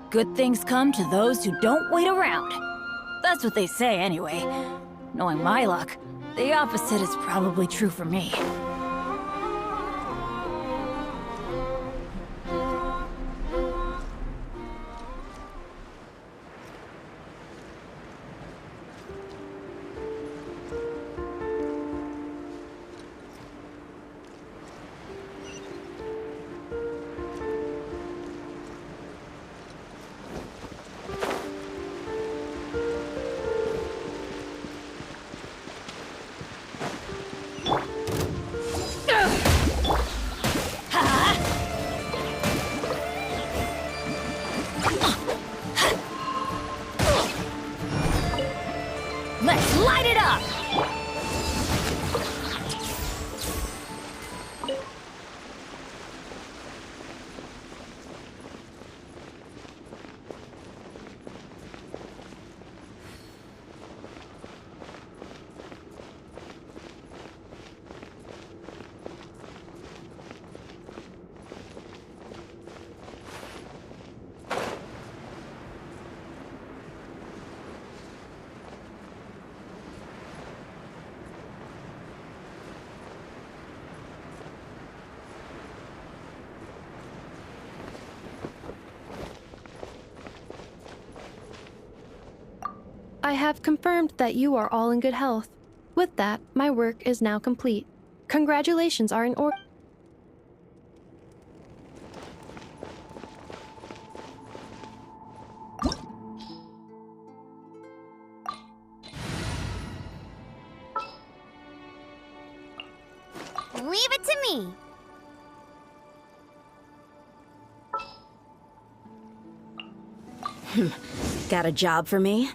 Good things come to those who don't wait around. That's what they say anyway. Knowing my luck, the opposite is probably true for me. Let's light it up! I have confirmed that you are all in good health. With that, my work is now complete. Congratulations are in order. Leave it to me. Got a job for me?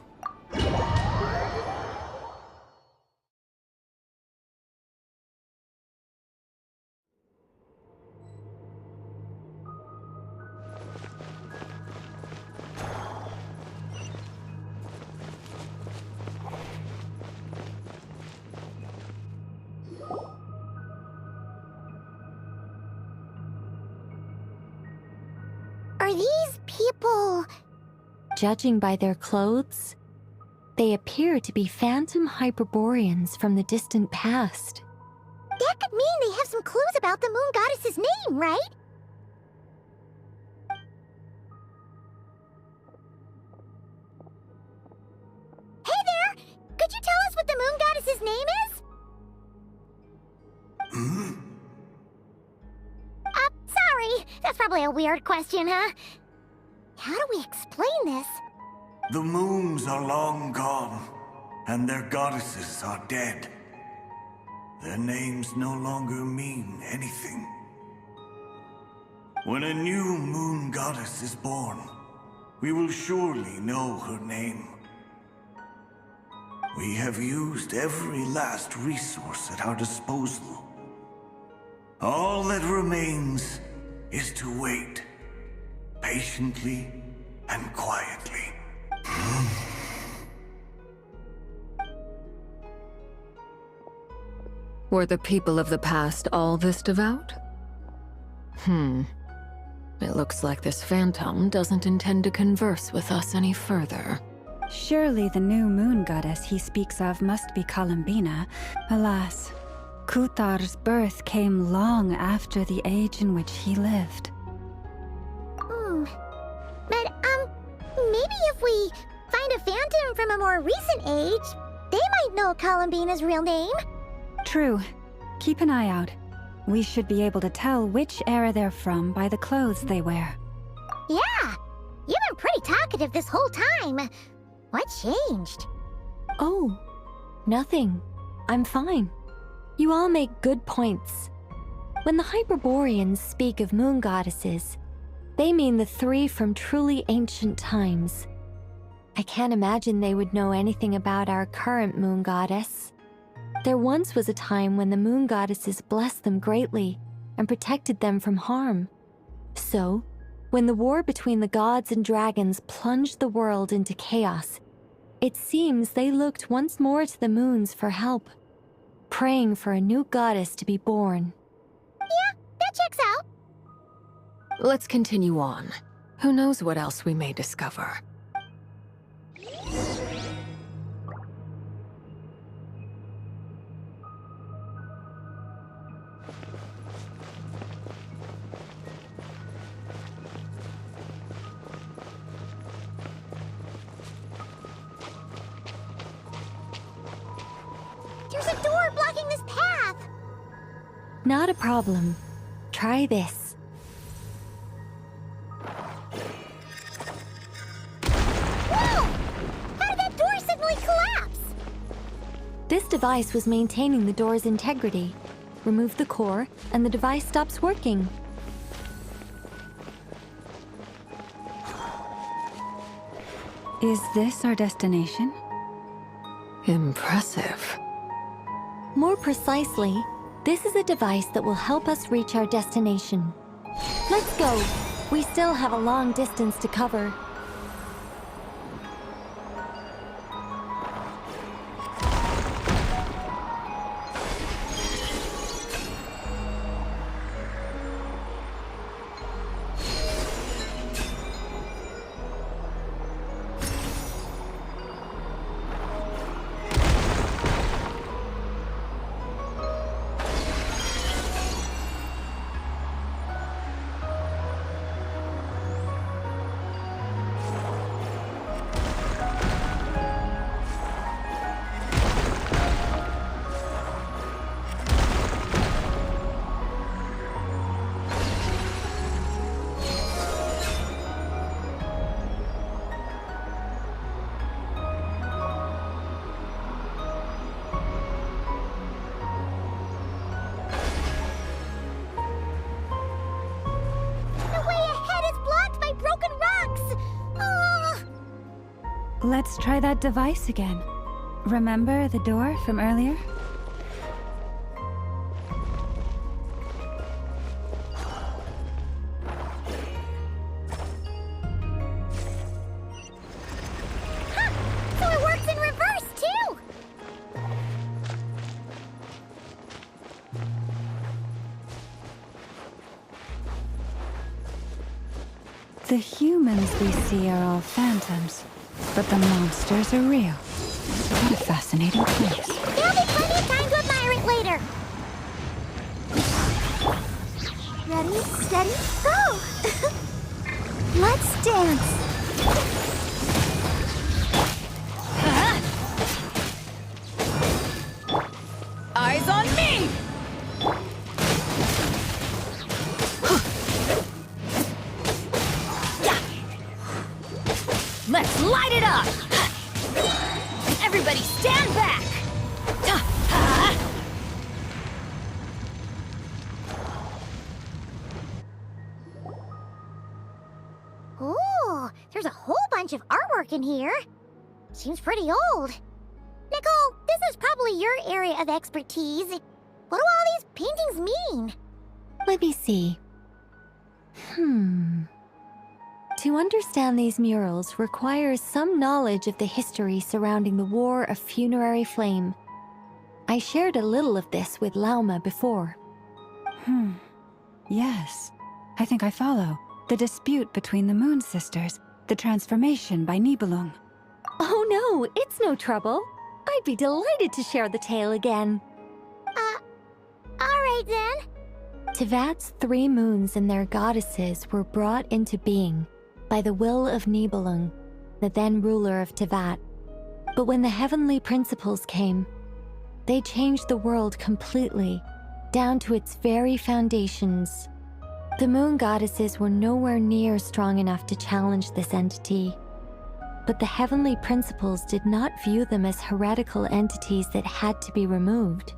Are these people... Judging by their clothes, they appear to be phantom Hyperboreans from the distant past. That could mean they have some clues about the moon goddess's name, right? Hey there! Could you tell us what the moon goddess's name is? Sorry. That's probably a weird question, huh? How do we explain this? The moons are long gone, and their goddesses are dead. Their names no longer mean anything. When a new moon goddess is born, we will surely know her name. We have used every last resource at our disposal. All that remains is to wait, patiently and quietly. Were the people of the past all this devout? It looks like this phantom doesn't intend to converse with us any further. Surely the new moon goddess he speaks of must be Columbina. Alas, Kuthar's birth came long after the age in which he lived. But, maybe if we find a phantom from a more recent age, they might know Columbina's real name. True. Keep an eye out. We should be able to tell which era they're from by the clothes they wear. Yeah! You've been pretty talkative this whole time. What changed? Oh, nothing. I'm fine. You all make good points. When the Hyperboreans speak of moon goddesses, they mean the three from truly ancient times. I can't imagine they would know anything about our current moon goddess. There once was a time when the moon goddesses blessed them greatly and protected them from harm. So, when the war between the gods and dragons plunged the world into chaos, it seems they looked once more to the moons for help, praying for a new goddess to be born. Yeah, that checks out. Let's continue on. Who knows what else we may discover? There's a door blocking this path! Not a problem. Try this. Whoa! How did that door suddenly collapse? This device was maintaining the door's integrity. Remove the core, and the device stops working. Is this our destination? Impressive. More precisely, this is a device that will help us reach our destination. Let's go. We still have a long distance to cover. Let's try that device again. Remember the door from earlier? So it works in reverse, too! The humans we see are all phantoms, but the monsters are real. What a fascinating place. There'll be plenty of time to admire it later. Ready, steady, go! Let's dance! Eyes on me! Let's light it up! Everybody stand back! Ooh, there's a whole bunch of artwork in here. Seems pretty old. Nicole, this is probably your area of expertise. What do all these paintings mean? Let me see. To understand these murals requires some knowledge of the history surrounding the War of Funerary Flame. I shared a little of this with Lauma before. Yes, I think I follow. The dispute between the Moon Sisters, the transformation by Nibelung. Oh no, it's no trouble. I'd be delighted to share the tale again. Alright then. Tevat's 3 moons and their goddesses were brought into being by the will of Nibelung, the then ruler of Tevat. But when the heavenly principles came, they changed the world completely, down to its very foundations. The moon goddesses were nowhere near strong enough to challenge this entity. But the heavenly principles did not view them as heretical entities that had to be removed.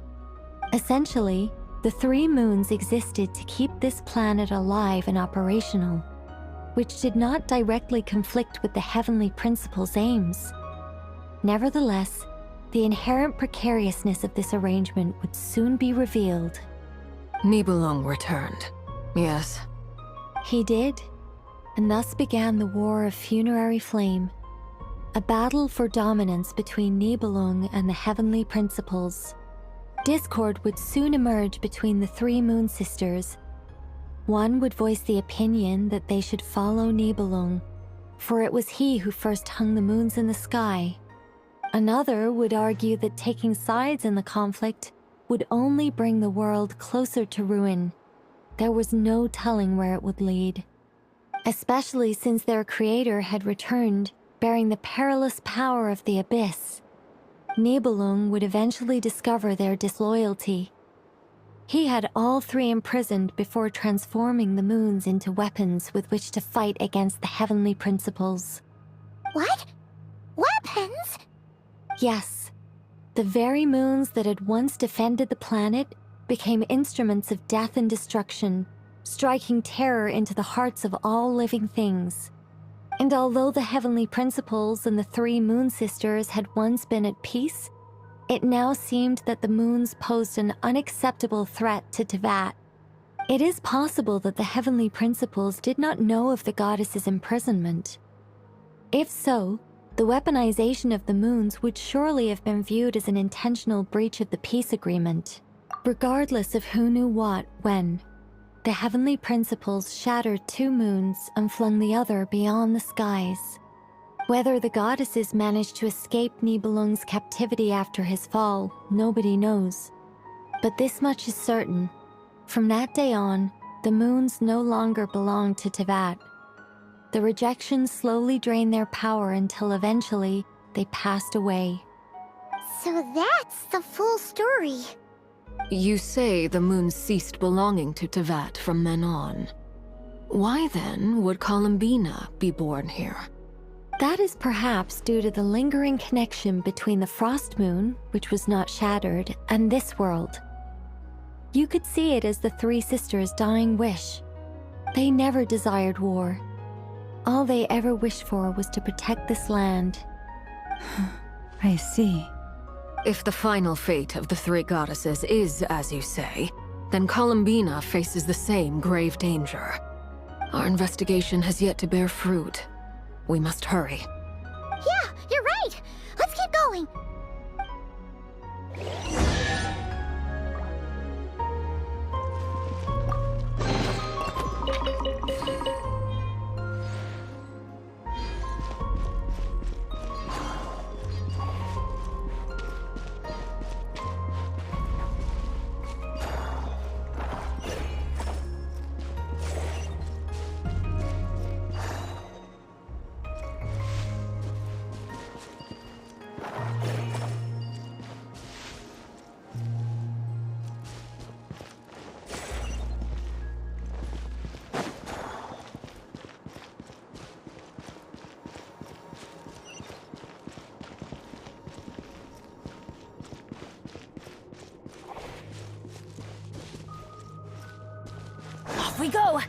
Essentially, the 3 moons existed to keep this planet alive and operational, which did not directly conflict with the heavenly principles' aims. Nevertheless, the inherent precariousness of this arrangement would soon be revealed. Nibelung returned. Yes. He did, and thus began the War of Funerary Flame, a battle for dominance between Nibelung and the heavenly principles. Discord would soon emerge between the 3 moon sisters, One would voice the opinion that they should follow Nibelung, for it was he who first hung the moons in the sky. Another would argue that taking sides in the conflict would only bring the world closer to ruin. There was no telling where it would lead, especially since their creator had returned, bearing the perilous power of the abyss. Nibelung would eventually discover their disloyalty. He had all three imprisoned before transforming the moons into weapons with which to fight against the heavenly principles. What? Weapons? Yes, the very moons that had once defended the planet became instruments of death and destruction, striking terror into the hearts of all living things. And although the heavenly principles and the three moon sisters had once been at peace, it now seemed that the moons posed an unacceptable threat to Teyvat. It is possible that the heavenly principles did not know of the goddess's imprisonment. If so, the weaponization of the moons would surely have been viewed as an intentional breach of the peace agreement. Regardless of who knew what, when, the heavenly principles shattered two moons and flung the other beyond the skies. Whether the goddesses managed to escape Nibelung's captivity after his fall, nobody knows. But this much is certain. From that day on, the moons no longer belonged to Teyvat. The rejection slowly drained their power until eventually they passed away. So that's the full story. You say the moons ceased belonging to Teyvat from then on. Why then would Columbina be born here? That is perhaps due to the lingering connection between the Frost Moon, which was not shattered, and this world. You could see it as the three sisters' dying wish. They never desired war. All they ever wished for was to protect this land. I see. If the final fate of the three goddesses is as you say, then Columbina faces the same grave danger. Our investigation has yet to bear fruit. We must hurry. Yeah, you're right. Let's keep going. Off we go!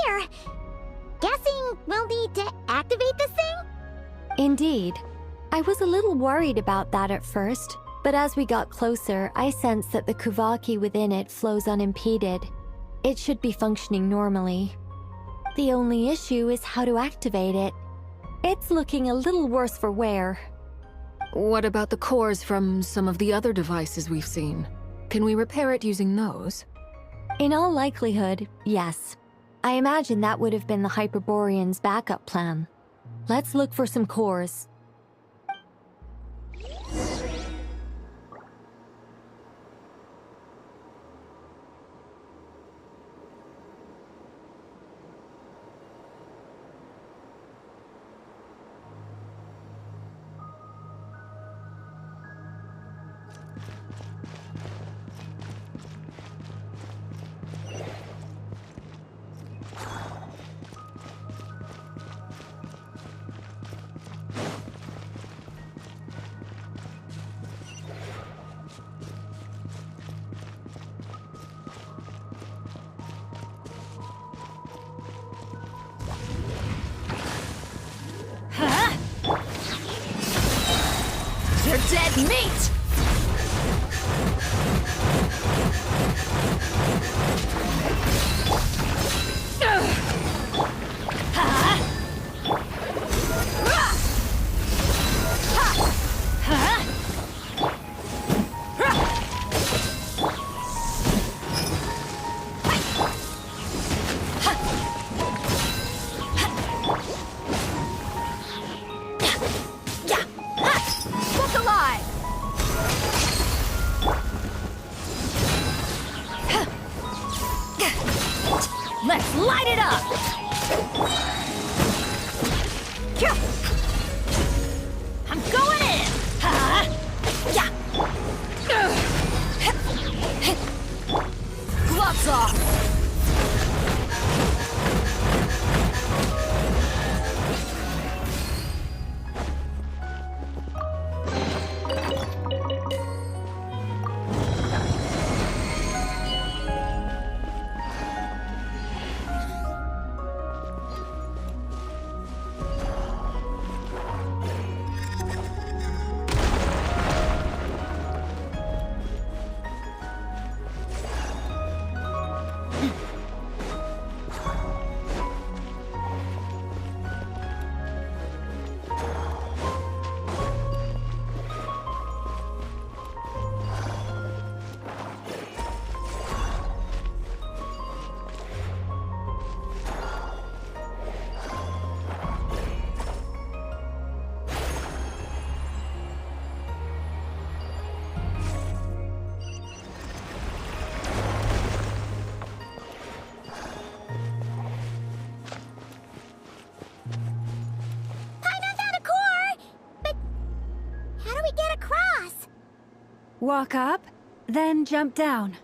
here. Guessing we'll need to activate this thing? Indeed. I was a little worried about that at first, but as we got closer, I sensed that the Kuvaki within it flows unimpeded. It should be functioning normally. The only issue is how to activate it. It's looking a little worse for wear. What about the cores from some of the other devices we've seen? Can we repair it using those? In all likelihood, yes. I imagine that would have been the Hyperborean's backup plan. Let's look for some cores. You're dead meat! Let's light it up! I'm going in! Gloves off! Walk up, then jump down.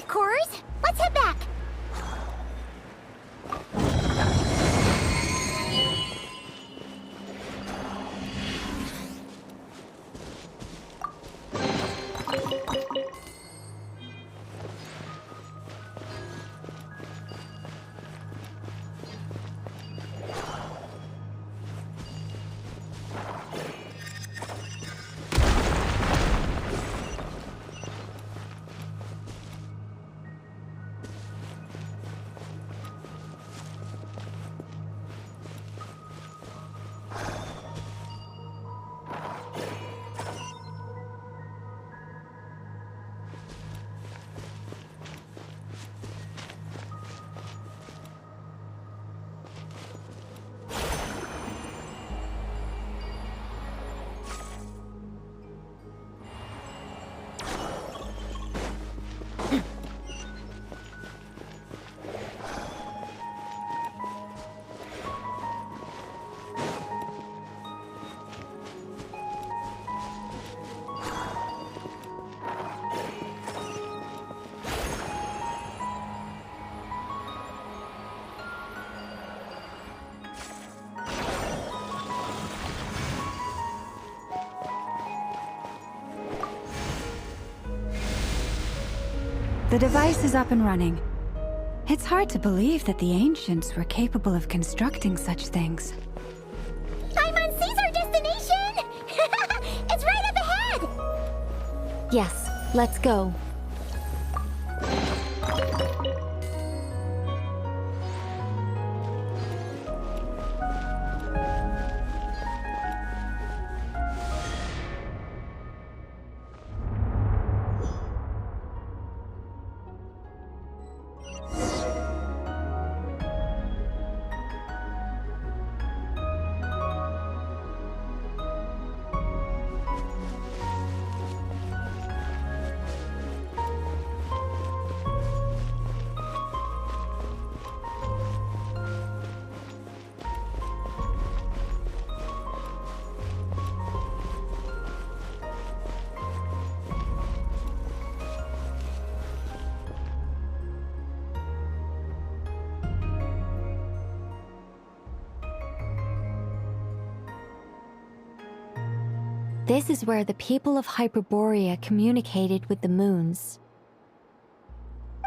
of course. Let's head back. The device is up and running. It's hard to believe that the ancients were capable of constructing such things. I'm on Caesar destination! It's right up ahead! Yes, let's go. This is where the people of Hyperborea communicated with the moons.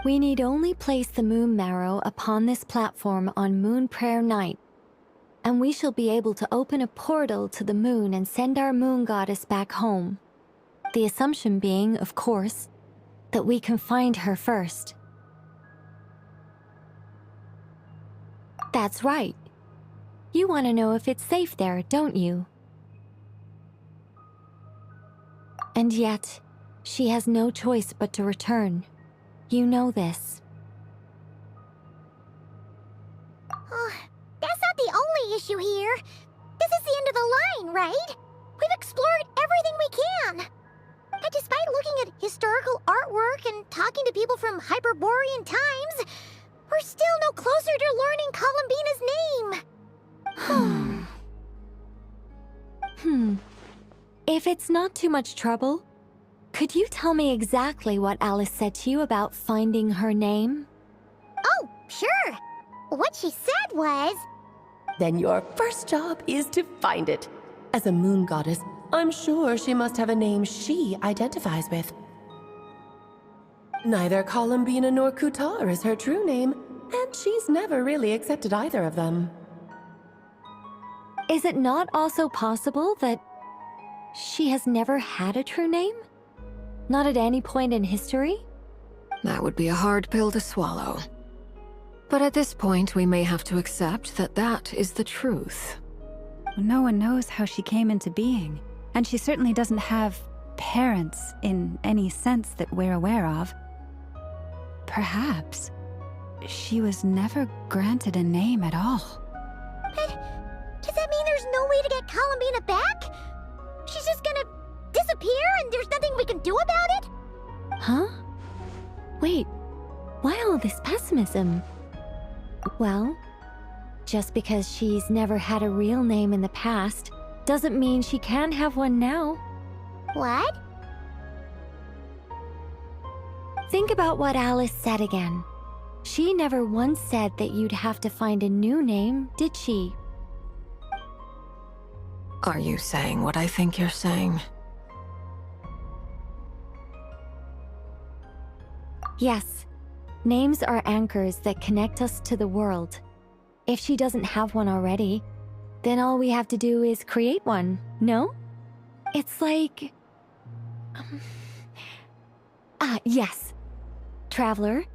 We need only place the moon marrow upon this platform on Moon Prayer Night, and we shall be able to open a portal to the moon and send our moon goddess back home. The assumption being, of course, that we can find her first. That's right. You want to know if it's safe there, don't you? And yet, she has no choice but to return. You know this. That's not the only issue here. This is the end of the line, right? We've explored everything we can. And despite looking at historical artwork and talking to people from Hyperborean times, we're still no closer to learning Columbina's name. If it's not too much trouble, could you tell me exactly what Alice said to you about finding her name? Oh, sure. What she said was... Then your first job is to find it. As a moon goddess, I'm sure she must have a name she identifies with. Neither Columbina nor Kutar is her true name, and she's never really accepted either of them. Is it not also possible that she has never had a true name? Not at any point in history? That would be a hard pill to swallow. But at this point, we may have to accept that that is the truth. No one knows how she came into being, and she certainly doesn't have parents in any sense that we're aware of. Perhaps she was never granted a name at all. But does that mean there's no way to get Columbina back? She's just gonna disappear and there's nothing we can do about it? Huh? Wait, why all this pessimism? Well, just because she's never had a real name in the past doesn't mean she can't have one now. What? Think about what Alice said again. She never once said that you'd have to find a new name, did she? Are you saying what I think you're saying? Yes. Names are anchors that connect us to the world. If she doesn't have one already, then all we have to do is create one, no? It's like... yes. Traveler,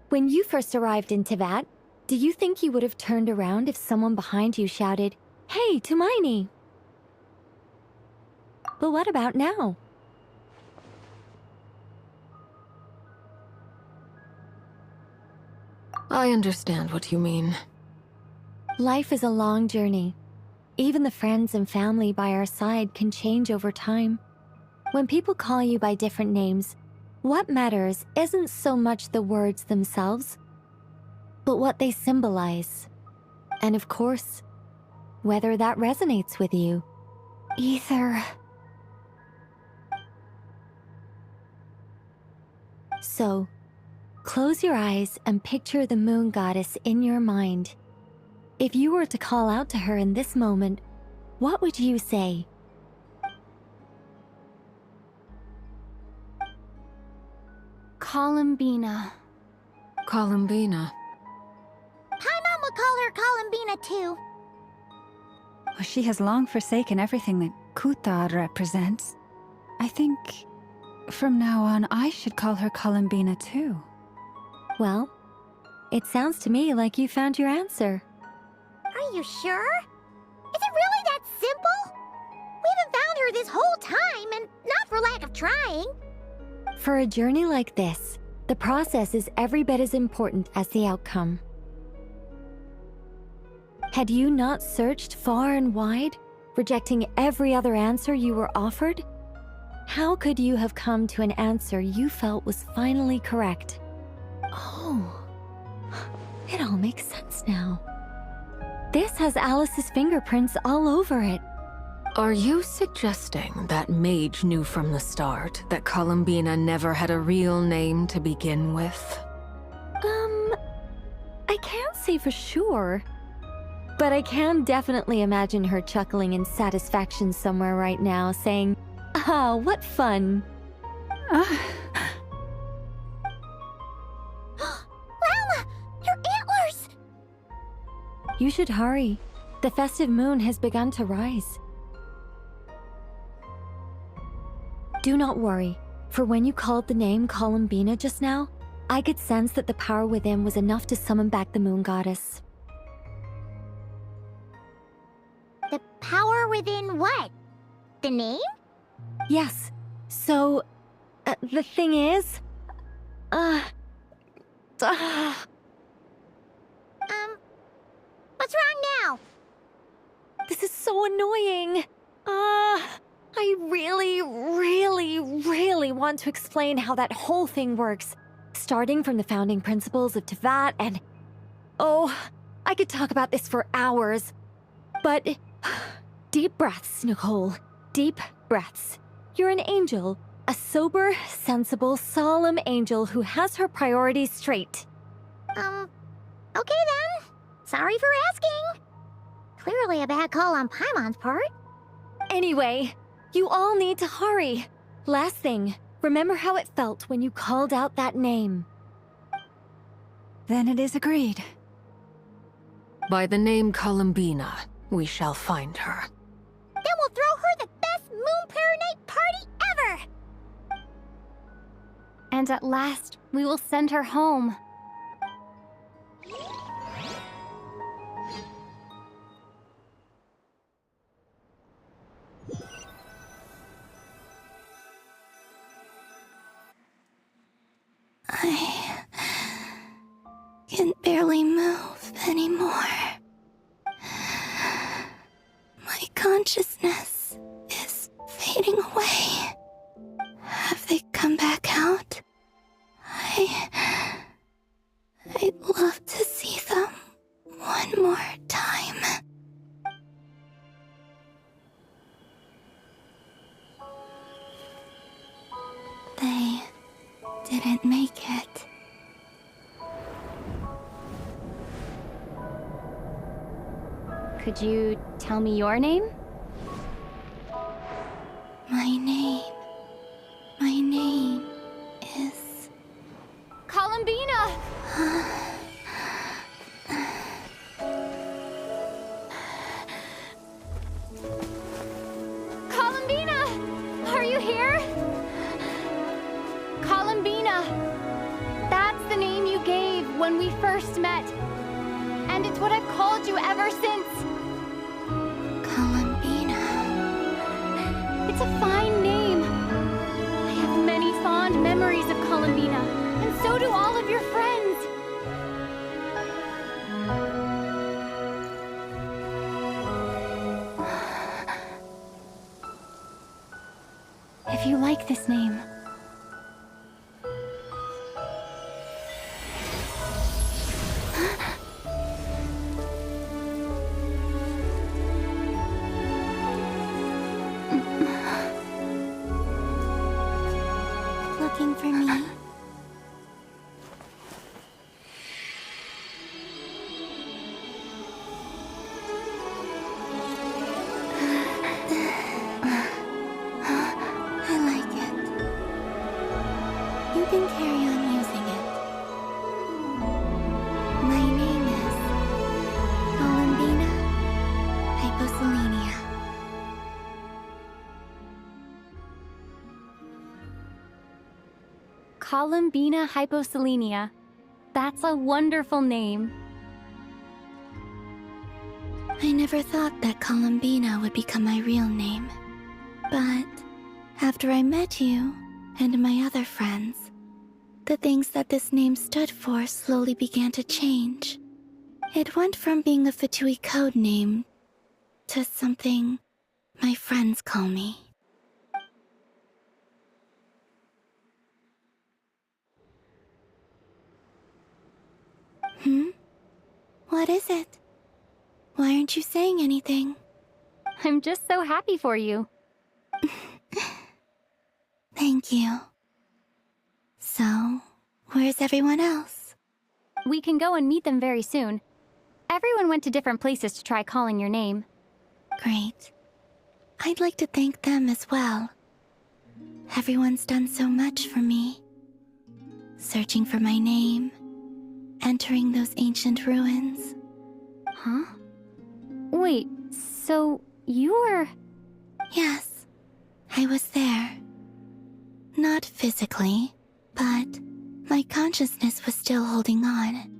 when you first arrived in Teyvat, do you think you would have turned around if someone behind you shouted, "Hey, Tumaini"? But what about now? I understand what you mean. Life is a long journey. Even the friends and family by our side can change over time. When people call you by different names, what matters isn't so much the words themselves, but what they symbolize. And of course, whether that resonates with you. Ether. So, close your eyes and picture the moon goddess in your mind. If you were to call out to her in this moment, what would you say? Columbina. Columbina. Paimon would call her Columbina too. She has long forsaken everything that Kuthar represents. I think from now on I should call her Columbina too. Well, it sounds to me like you found your answer. Are you sure? Is it really that simple? We haven't found her this whole time, and not for lack of trying. For a journey like this, the process is every bit as important as the outcome. Had you not searched far and wide, rejecting every other answer you were offered? How could you have come to an answer you felt was finally correct? Oh, it all makes sense now. This has Alice's fingerprints all over it. Are you suggesting that Mage knew from the start that Columbina never had a real name to begin with? I can't say for sure. But I can definitely imagine her chuckling in satisfaction somewhere right now, saying, "Ah, what fun." Llama! Your antlers! You should hurry. The festive moon has begun to rise. Do not worry, for when you called the name Columbina just now, I could sense that the power within was enough to summon back the moon goddess. The power within what? The name? Yes, so... the thing is... What's wrong now? This is so annoying. I really want to explain how that whole thing works. Starting from the founding principles of Teyvat and... Oh, I could talk about this for hours. But... deep breaths, Nicole. Deep breaths. You're an angel. A sober, sensible, solemn angel who has her priorities straight. Okay then. Sorry for asking. Clearly a bad call on Paimon's part. Anyway, you all need to hurry. Last thing, remember how it felt when you called out that name. Then it is agreed. By the name Columbina, we shall find her. Then we'll throw her the best Moon Prayer Night party ever! And at last, we will send her home. I can barely move anymore. My consciousness is fading away. Have they come back out? I'd love to see them one more time. They didn't make it. Could you tell me your name? My name is... Columbina! Columbina! Are you here? Columbina! That's the name you gave when we first met. And it's what I've called you ever since. Columbina. It's a fine name. I have many fond memories of Columbina, and so do all of your friends. If you like this name, Looking for me? I like it. You can carry on using it. My name is Columbina Hyposelenia. Columbina Hyposelenia. That's a wonderful name. I never thought that Columbina would become my real name. But after I met you and my other friends, the things that this name stood for slowly began to change. It went from being a Fatui code name to something my friends call me. What is it? Why aren't you saying anything? I'm just so happy for you. Thank you. So, where's everyone else? We can go and meet them very soon. Everyone went to different places to try calling your name. Great. I'd like to thank them as well. Everyone's done so much for me. Searching for my name, entering those ancient ruins. Huh? Wait, so you were... Yes, I was there. Not physically, but my consciousness was still holding on.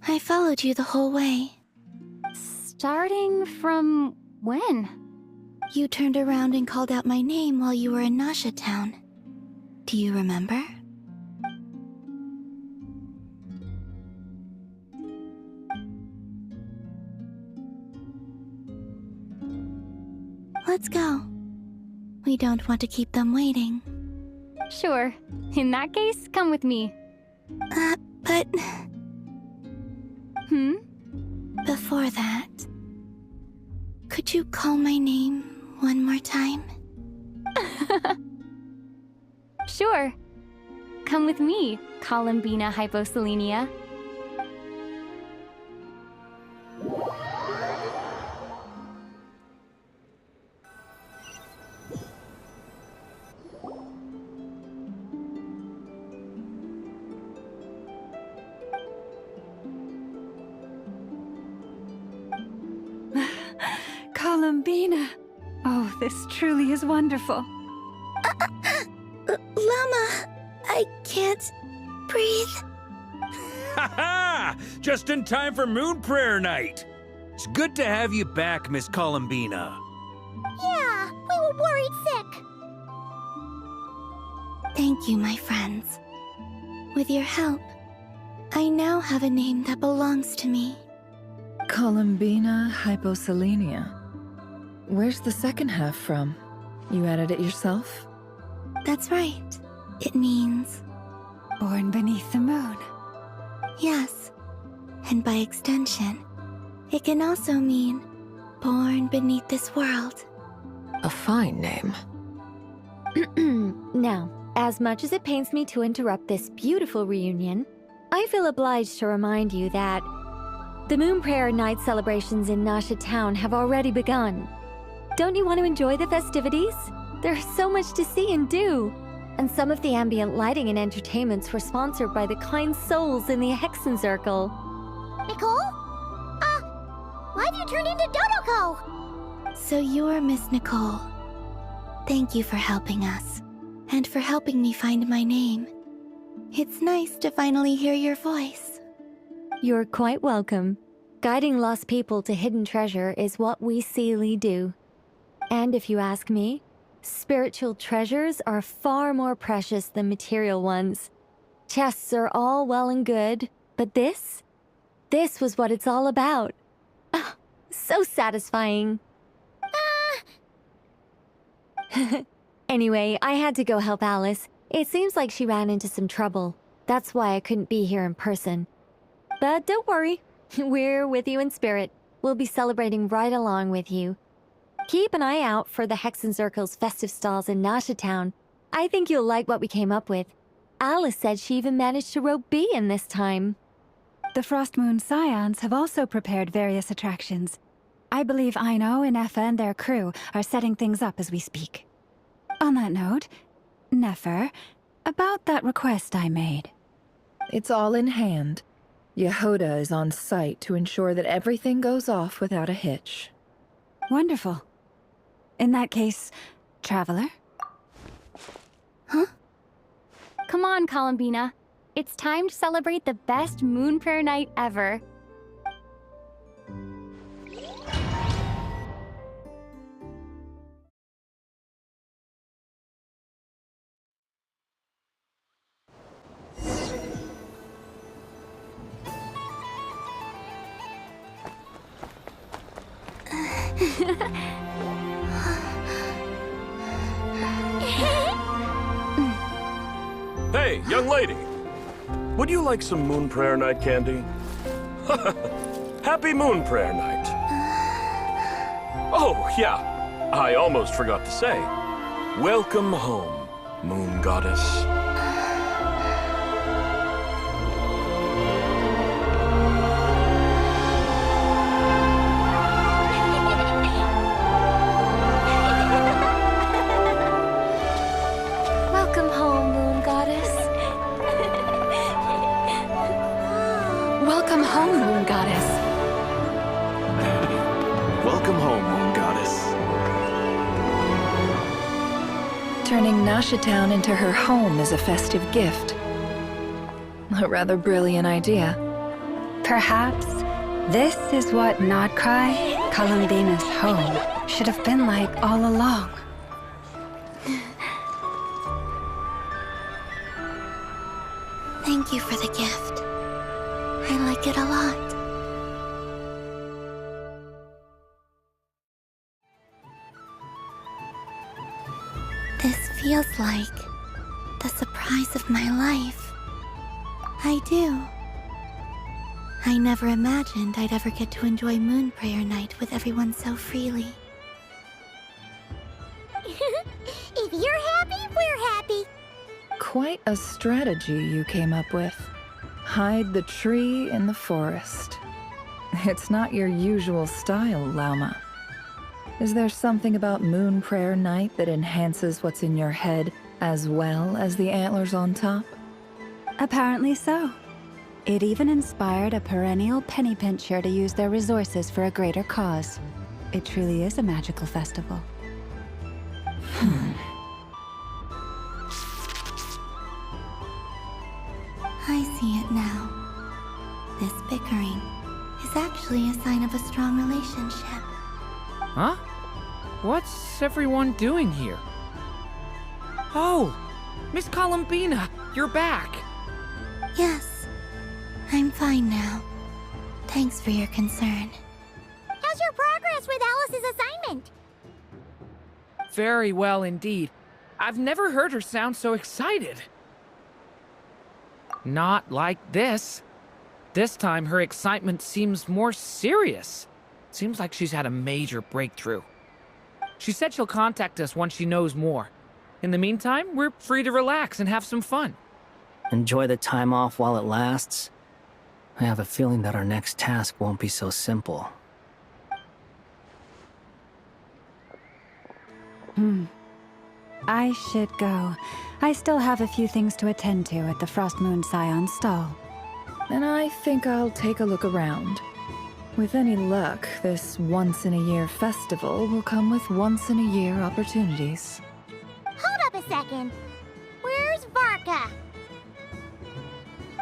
I followed you the whole way. Starting from when? You turned around and called out my name while you were in Nasha Town. Do you remember? Let's go. We don't want to keep them waiting. Sure. In that case, come with me. But... Hmm? Before that, could you call my name one more time? Sure. Come with me, Columbina Hyposelenia. Columbina! Oh, this truly is wonderful. Llama, I can't breathe. Ha ha! Just in time for Moon Prayer Night. It's good to have you back, Miss Columbina. Yeah, we were worried sick. Thank you, my friends. With your help, I now have a name that belongs to me. Columbina Hyposelenia. Where's the second half from? You added it yourself? That's right. It means... Born beneath the moon. Yes. And by extension, it can also mean born beneath this world. A fine name. Now, As much as it pains me to interrupt this beautiful reunion, I feel obliged to remind you that the Moon Prayer Night celebrations in Nasha Town have already begun. Don't you want to enjoy the festivities? There's so much to see and do. And some of the ambient lighting and entertainments were sponsored by the kind souls in the Hexen Circle. Nicole? Why have you turned into Dodoko? So you're Miss Nicole. Thank you for helping us, and for helping me find my name. It's nice to finally hear your voice. You're quite welcome. Guiding lost people to hidden treasure is what we Seelie do. And if you ask me, spiritual treasures are far more precious than material ones. Chests are all well and good, but this was what it's all about. Ah, so satisfying. Anyway, I had to go help Alice. It seems like she ran into some trouble. That's why I couldn't be here in person. But don't worry, we're with you in spirit. We'll be celebrating right along with you. Keep an eye out for the Hexen Circle's festive stalls in Nasha Town. I think you'll like what we came up with. Alice said she even managed to rope B in this time. The Frost Moon Scions have also prepared various attractions. I believe Aino and Effa and their crew are setting things up as we speak. On that note, Nefer, about that request I made. It's all in hand. Yehoda is on site to ensure that everything goes off without a hitch. Wonderful. In that case, Traveler? Huh? Come on, Columbina. It's time to celebrate the best Moon Prayer Night ever. Hey, young lady! Would you like some Moon Prayer Night candy? Happy Moon Prayer Night! Oh, yeah, I almost forgot to say. Welcome home, Moon Goddess. Welcome home, Moon Goddess. Welcome home, Moon Goddess. Welcome home, Moon Goddess. Turning Nasha Town into her home is a festive gift. A rather brilliant idea. Perhaps this is what Nodcry, Columbina's home, should have been like all along. Thank you for the gift. I like it a lot. This feels like the surprise of my life. I do. I never imagined I'd ever get to enjoy Moon Prayer Night with everyone so freely. If you're happy, we're happy. Quite a strategy you came up with. Hide the tree in the forest. It's not your usual style, Lauma. Is there something about Moon Prayer Night that enhances what's in your head as well as the antlers on top? Apparently so. It even inspired a perennial penny pincher to use their resources for a greater cause. It truly is a magical festival. I see it now. This bickering is actually a sign of a strong relationship. Huh? What's everyone doing here? Oh! Miss Columbina, you're back! Yes, I'm fine now. Thanks for your concern. How's your progress with Alice's assignment? Very well indeed. I've never heard her sound so excited. Not like this. This time her excitement seems more serious. Seems like she's had a major breakthrough. She said she'll contact us once she knows more. In the meantime, we're free to relax and have some fun. Enjoy the time off while it lasts. I have a feeling that our next task won't be so simple. I should go. I still have a few things to attend to at the Frost Moon Scion's stall. And I think I'll take a look around. With any luck, this once-in-a-year festival will come with once-in-a-year opportunities. Hold up a second. Where's Varka?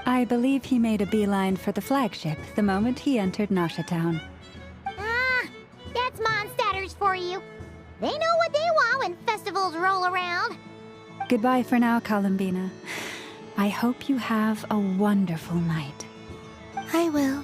I believe he made a beeline for the flagship the moment he entered Nasha Town. Ah, that's Mondstadters for you. They know what they want when festivals roll around. Goodbye for now, Columbina. I hope you have a wonderful night. I will.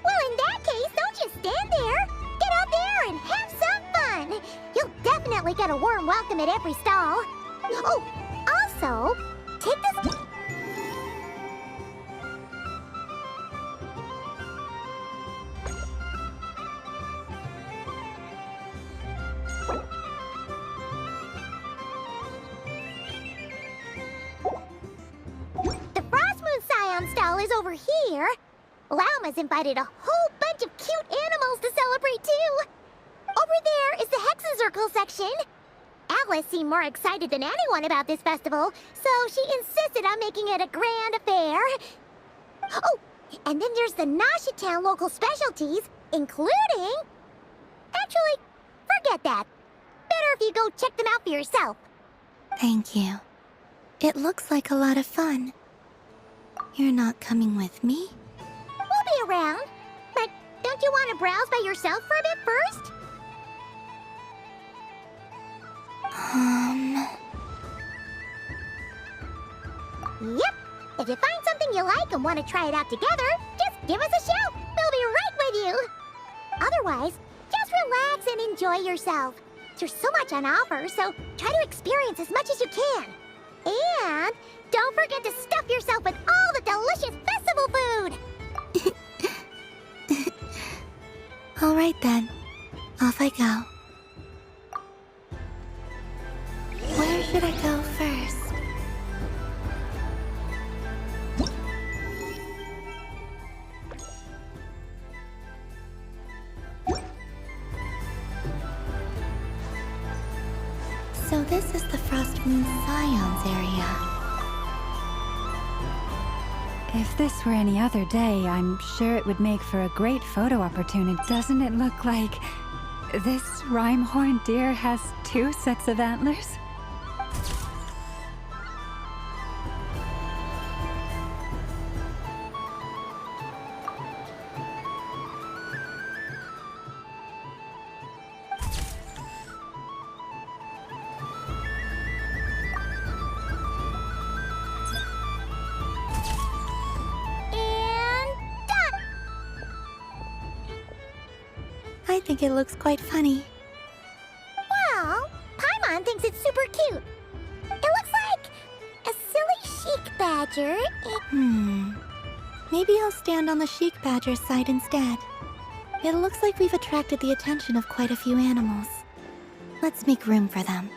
Well, in that case, don't just stand there. Get out there and have some fun. You'll definitely get a warm welcome at every stall. Oh, also, take this... The Frost Moon Scion stall is over here. Lauma's invited a whole bunch of cute animals to celebrate too. Over there is the Hexacircle section. Alice seemed more excited than anyone about this festival, so she insisted on making it a grand affair. Oh, and then there's the Nasha Town local specialties, including... Actually, forget that. Better if you go check them out for yourself. Thank you. It looks like a lot of fun. You're not coming with me? We'll be around. But don't you want to browse by yourself for a bit first? Yep. If you find something you like and want to try it out together, just give us a shout. We'll be right with you. Otherwise, just relax and enjoy yourself. There's so much on offer, so try to experience as much as you can. And don't forget to stuff yourself with all the delicious festival food. All right then. Off I go. Where should I go first? So this is the Frost Moon Scions area. If this were any other day, I'm sure it would make for a great photo opportunity. Doesn't it look like this rhyme-horned deer has 2 sets of antlers? I think it looks quite funny. Well, Paimon thinks it's super cute. It looks like a silly chic badger. Maybe I'll stand on the chic badger's side instead. It looks like we've attracted the attention of quite a few animals. Let's make room for them.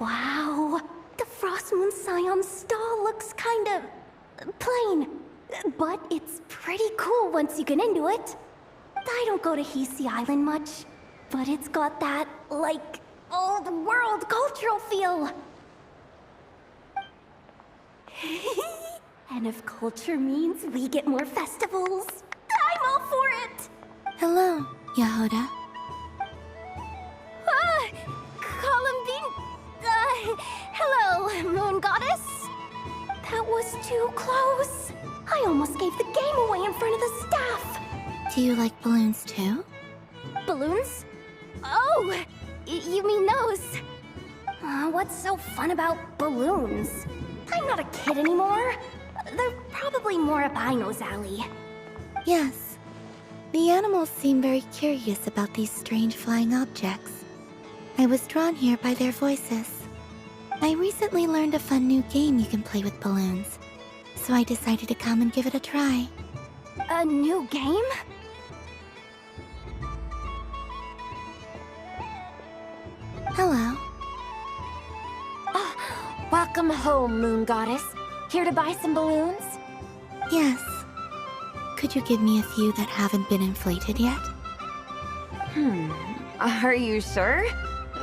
Wow, the Frost Moon Scion stall looks kind of plain, but it's pretty cool once you get into it. I don't go to Hisi Island much, but it's got that, like, old world cultural feel. And if culture means we get more festivals, I'm all for it! Hello, Yehuda. Hello, Moon Goddess. That was too close. I almost gave the game away in front of the staff. Do you like balloons too? Balloons? Oh, you mean those? What's so fun about balloons? I'm not a kid anymore. They're probably more up Aino's alley. Yes. The animals seem very curious about these strange flying objects. I was drawn here by their voices. I recently learned a fun new game you can play with balloons, so I decided to come and give it a try. A new game? Hello. Welcome home, Moon Goddess. Here to buy some balloons? Yes. Could you give me a few that haven't been inflated yet? Are you sure?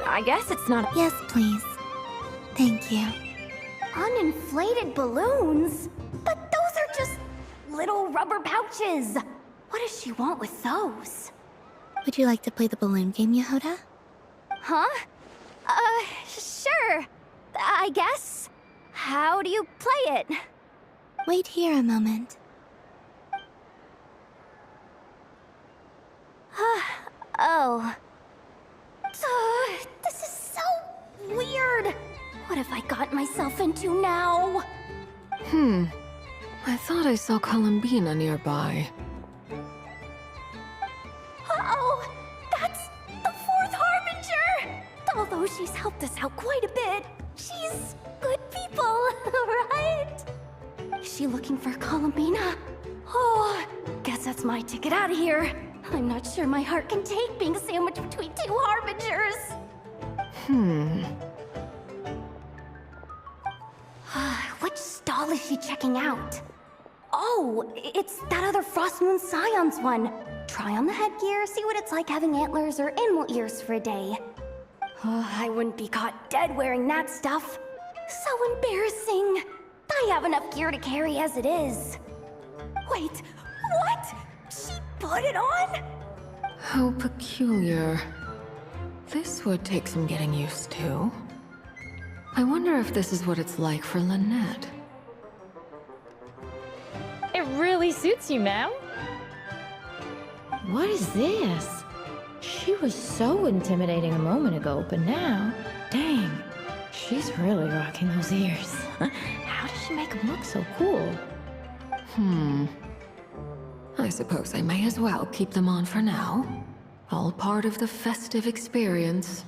I guess it's not. Yes, please. Thank you. Uninflated balloons? But those are just little rubber pouches. What does she want with those? Would you like to play the balloon game, Yehuda? Huh? Sure. I guess. How do you play it? Wait here a moment. Oh. This is so weird. What have I got myself into now? I thought I saw Columbina nearby. Uh-oh! That's the fourth Harbinger! Although she's helped us out quite a bit, she's good people, right? Is she looking for Columbina? Oh, guess that's my ticket out of here. I'm not sure my heart can take being sandwiched between two Harbingers. Which stall is she checking out? Oh, it's that other Frost Moon Scion's one. Try on the headgear, see what it's like having antlers or animal ears for a day. Oh, I wouldn't be caught dead wearing that stuff. So embarrassing. I have enough gear to carry as it is. Wait, what? She put it on? How peculiar. This would take some getting used to. I wonder if this is what it's like for Lynette. It really suits you, ma'am. What is this? She was so intimidating a moment ago, but now, dang, she's really rocking those ears. How does she make them look so cool? I suppose I may as well keep them on for now. All part of the festive experience.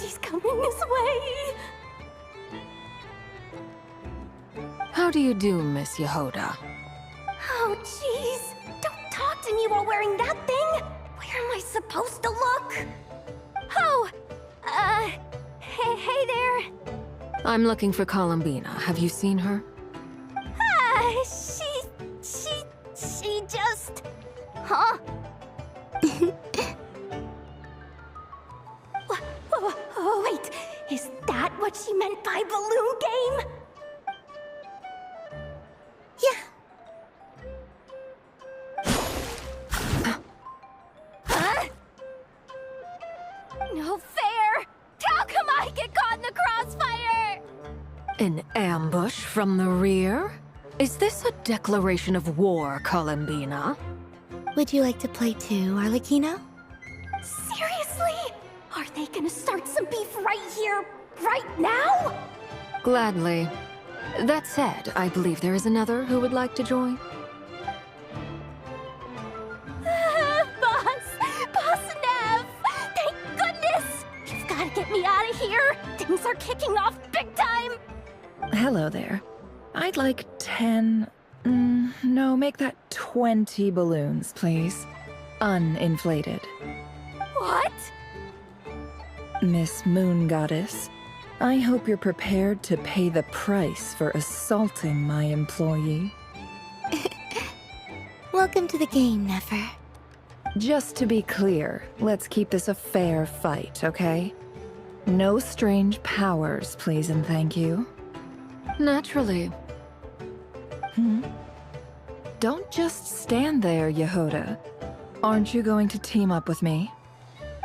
She's coming this way. How do you do, Miss Yehuda? Oh, jeez. Don't talk to me while wearing that thing. Where am I supposed to look? Oh, hey there. I'm looking for Columbina. Have you seen her? She just... Huh? Wait, is that what she meant by balloon game? No fair! How come I get caught in the crossfire? An ambush from the rear? Is this a declaration of war, Columbina? Would you like to play too, Arlecchino? Seriously? Are they gonna start some beef right here, right now? Gladly. That said, I believe there is another who would like to join. Boss Nev! Thank goodness! You've gotta get me out of here! Things are kicking off big time! Hello there. I'd like 10... no, make that 20 balloons, please. Uninflated. What? Miss Moon Goddess, I hope you're prepared to pay the price for assaulting my employee. Welcome to the game, Nefer. Just to be clear, let's keep this a fair fight, okay? No strange powers, please and thank you. Naturally. Don't just stand there, Yehoda. Aren't you going to team up with me?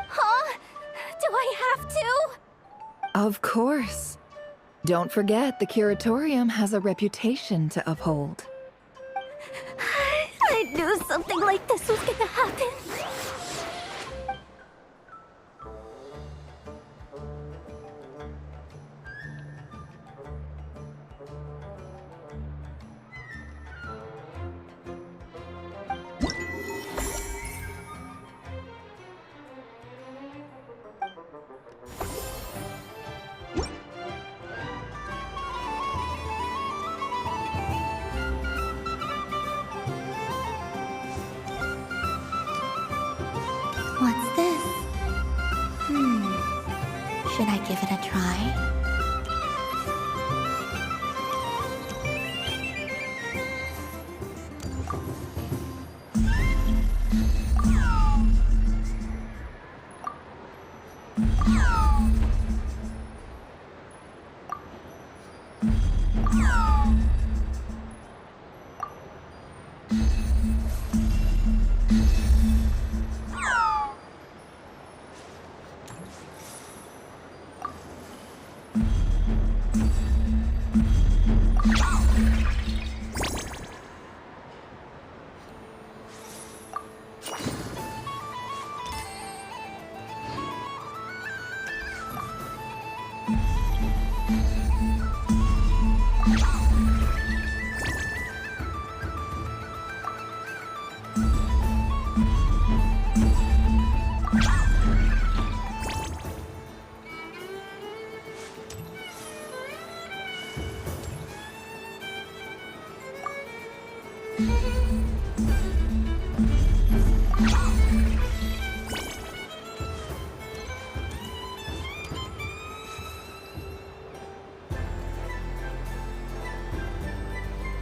Huh? Do I have to? Of course. Don't forget, the Curatorium has a reputation to uphold. I knew something like this was gonna happen. What's this? Should I give it a try?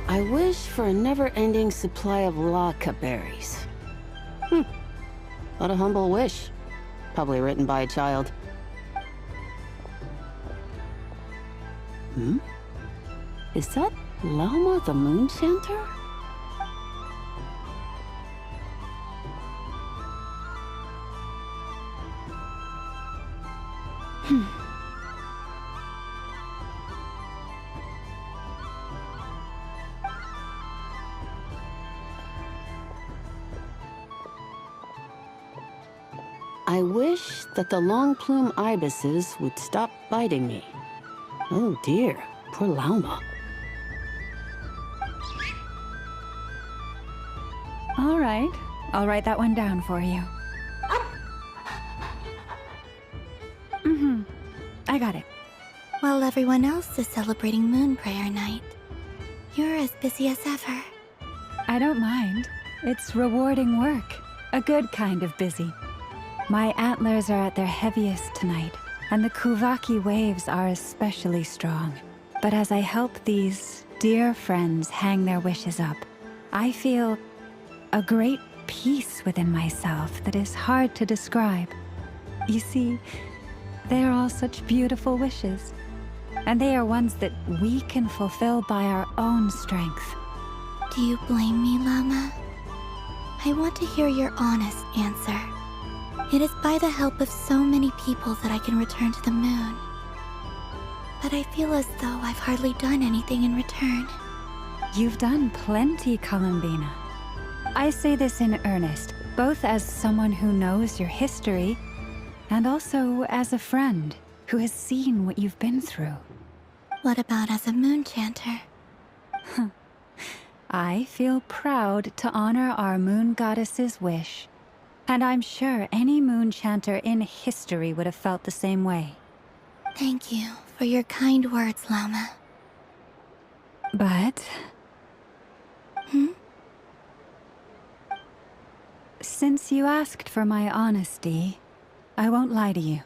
I wish for a never-ending supply of Laka berries. What a humble wish. Probably written by a child. Is that Lauma the Moon Chanter? I wish that the long plume ibises would stop biting me. Oh dear, poor Lauma. All right, I'll write that one down for you. I got it. While everyone else is celebrating Moon Prayer Night, you're as busy as ever. I don't mind. It's rewarding work. A good kind of busy. My antlers are at their heaviest tonight, and the Kuvaki waves are especially strong. But as I help these dear friends hang their wishes up, I feel a great peace within myself that is hard to describe. You see, they are all such beautiful wishes, and they are ones that we can fulfill by our own strength. Do you blame me, Llama? I want to hear your honest answer. It is by the help of so many people that I can return to the moon. But I feel as though I've hardly done anything in return. You've done plenty, Columbina. I say this in earnest, both as someone who knows your history, and also as a friend who has seen what you've been through. What about as a moon chanter? I feel proud to honor our moon goddess's wish. And I'm sure any moon chanter in history would have felt the same way. Thank you for your kind words, Llama. But... Since you asked for my honesty, I won't lie to you.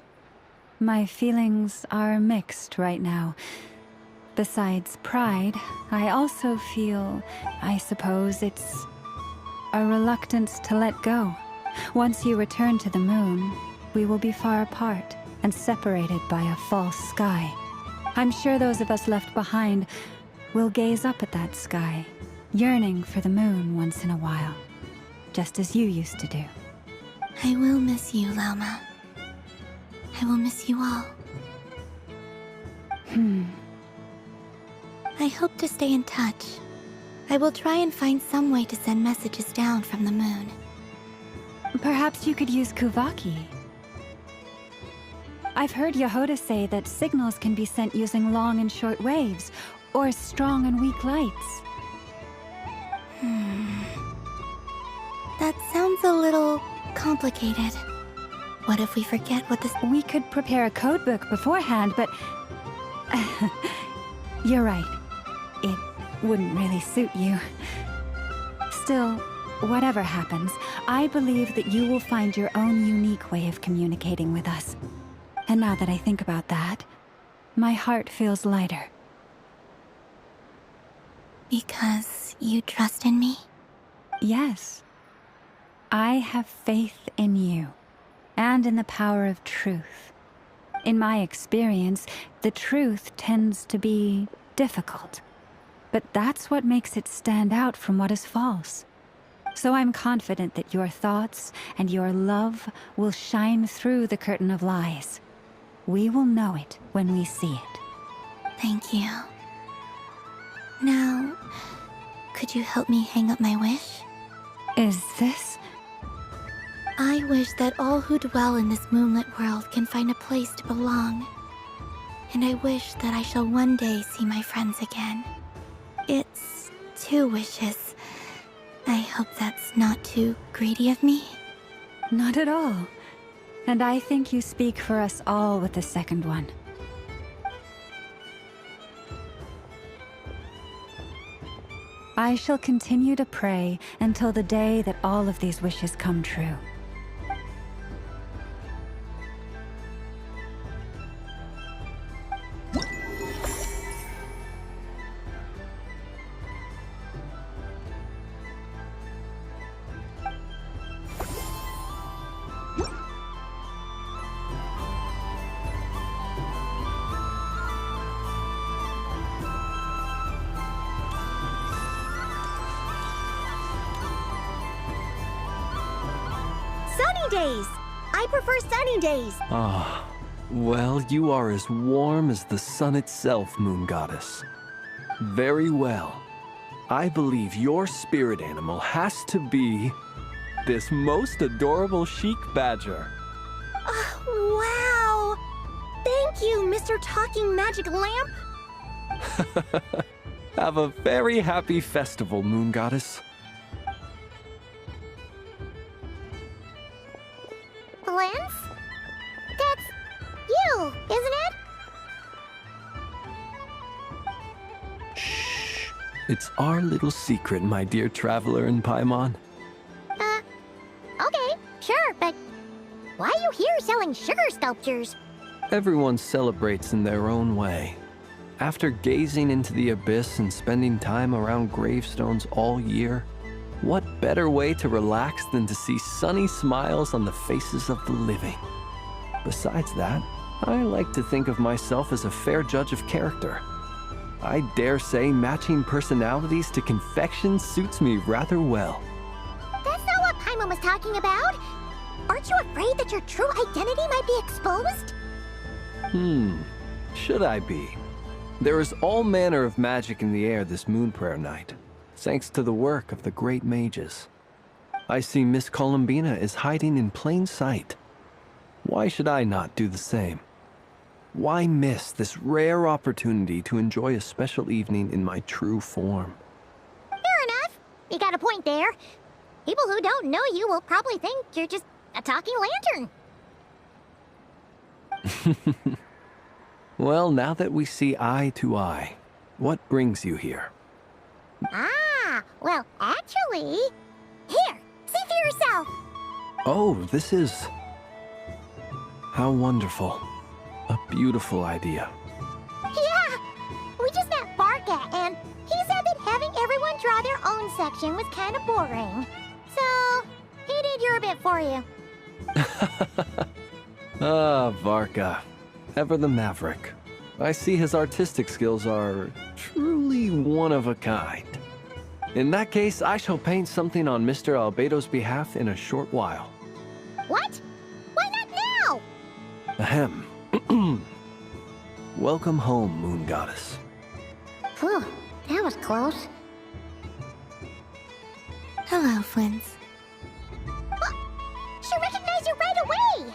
My feelings are mixed right now. Besides pride, I also feel, I suppose it's a reluctance to let go. Once you return to the moon, we will be far apart and separated by a false sky. I'm sure those of us left behind will gaze up at that sky, yearning for the moon once in a while, just as you used to do. I will miss you, Lauma. I will miss you all. I hope to stay in touch. I will try and find some way to send messages down from the moon. Perhaps you could use Kuvaki. I've heard Yehoda say that signals can be sent using long and short waves, or strong and weak lights. That sounds a little complicated. What if we forget what this— We could prepare a codebook beforehand, but... You're right. It wouldn't really suit you. Still, whatever happens, I believe that you will find your own unique way of communicating with us. And now that I think about that, my heart feels lighter. Because you trust in me? Yes. I have faith in you, and in the power of truth. In my experience, the truth tends to be difficult. But that's what makes it stand out from what is false. So I'm confident that your thoughts and your love will shine through the curtain of lies. We will know it when we see it. Thank you. Now, could you help me hang up my wish? Is this? I wish that all who dwell in this moonlit world can find a place to belong. And I wish that I shall one day see my friends again. It's 2 wishes. I hope that's not too greedy of me. Not at all. And I think you speak for us all with the second one. I shall continue to pray until the day that all of these wishes come true. Days. I prefer sunny days. Ah, well, you are as warm as the sun itself, Moon Goddess. Very well. I believe your spirit animal has to be this most adorable chic badger. Wow! Thank you, Mr. Talking Magic Lamp. Have a very happy festival, Moon Goddess. Lance? That's you, isn't it? Shh. It's our little secret, my dear traveler in Paimon. Okay, sure, but why are you here selling sugar sculptures? Everyone celebrates in their own way. After gazing into the abyss and spending time around gravestones all year, what better way to relax than to see sunny smiles on the faces of the living? Besides that, I like to think of myself as a fair judge of character. I dare say matching personalities to confection suits me rather well. That's not what Paimon was talking about. Aren't you afraid that your true identity might be exposed? Should I be? There is all manner of magic in the air this moon prayer night, thanks to the work of the great mages. I see Miss Columbina is hiding in plain sight. Why should I not do the same? Why miss this rare opportunity to enjoy a special evening in my true form? Fair enough. You got a point there. People who don't know you will probably think you're just a talking lantern. Well, now that we see eye to eye, what brings you here? Ah, well, actually... Here, see for yourself. Oh, this is... How wonderful. A beautiful idea. Yeah, we just met Barca, and he said that having everyone draw their own section was kind of boring. So, he did your bit for you. Ah, Varka. Ever the maverick. I see his artistic skills are truly one of a kind. In that case, I shall paint something on Mr. Albedo's behalf in a short while. What? Why not now? Ahem. Welcome home, Moon Goddess. Phew, that was close. Hello, Flint. She recognized you right away!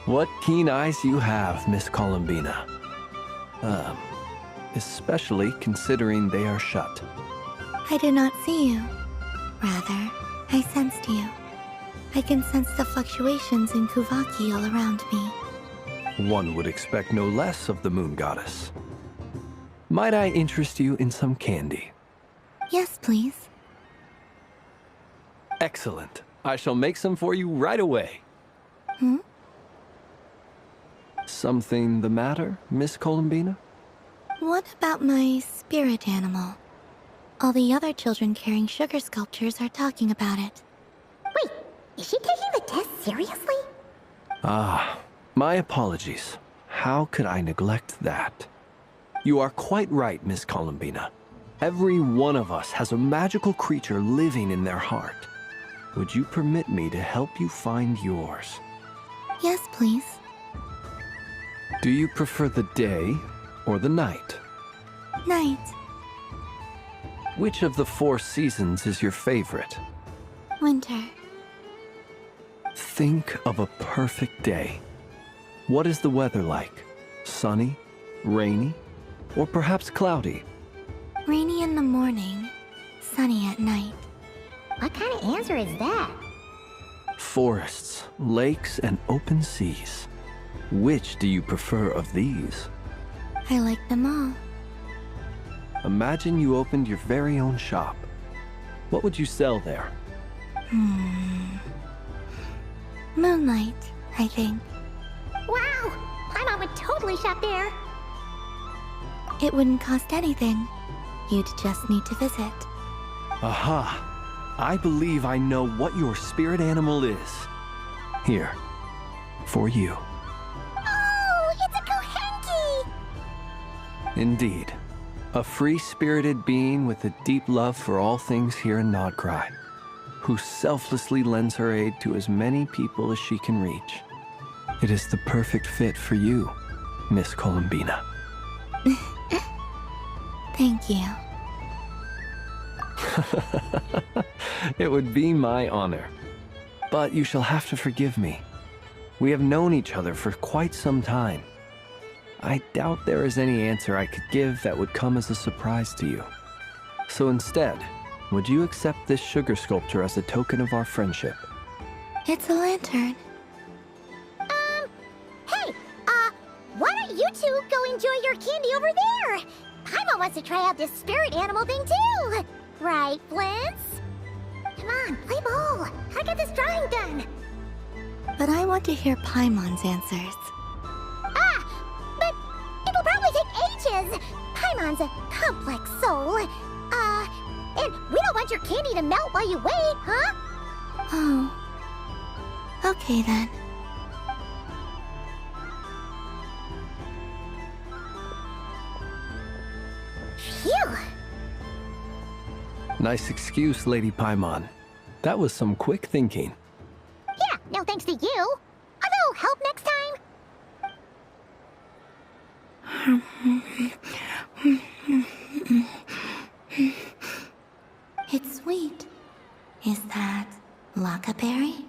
What keen eyes you have, Miss Columbina. Especially considering they are shut. I did not see you. Rather, I sensed you. I can sense the fluctuations in Kuvaki all around me. One would expect no less of the Moon Goddess. Might I interest you in some candy? Yes, please. Excellent. I shall make some for you right away. Hmm? Something the matter, Miss Columbina? What about my spirit animal? All the other children carrying sugar sculptures are talking about it. Wait, is she taking the test seriously? Ah, my apologies. How could I neglect that? You are quite right, Miss Columbina. Every one of us has a magical creature living in their heart. Would you permit me to help you find yours? Yes, please. Do you prefer the day or the night? Night. Which of the 4 seasons is your favorite? Winter. Think of a perfect day. What is the weather like? Sunny, rainy, or perhaps cloudy? Rainy in the morning, sunny at night. What kind of answer is that? Forests, lakes, and open seas. Which do you prefer of these? I like them all. Imagine you opened your very own shop. What would you sell there? Moonlight, I think. Wow! My mom would totally shop there. It wouldn't cost anything. You'd just need to visit. Aha! I believe I know what your spirit animal is. Here, for you. Oh, it's a Kohenki! Indeed. A free-spirited being with a deep love for all things here in Nodcry, who selflessly lends her aid to as many people as she can reach. It is the perfect fit for you, Miss Columbina. Thank you. It would be my honor. But you shall have to forgive me. We have known each other for quite some time. I doubt there is any answer I could give that would come as a surprise to you. So instead, would you accept this sugar sculpture as a token of our friendship? It's a lantern. Hey, why don't you two go enjoy your candy over there? Paimon wants to try out this spirit animal thing too. Right, Flint's? Come on, play ball. I got this drawing done. But I want to hear Paimon's answers. But it'll probably take ages. Paimon's a complex soul. And we don't want your candy to melt while you wait, huh? Oh. Okay then. Phew. Nice excuse, Lady Paimon. That was some quick thinking. Yeah, no thanks to you. A little help next time? It's sweet. Is that Lakaberry?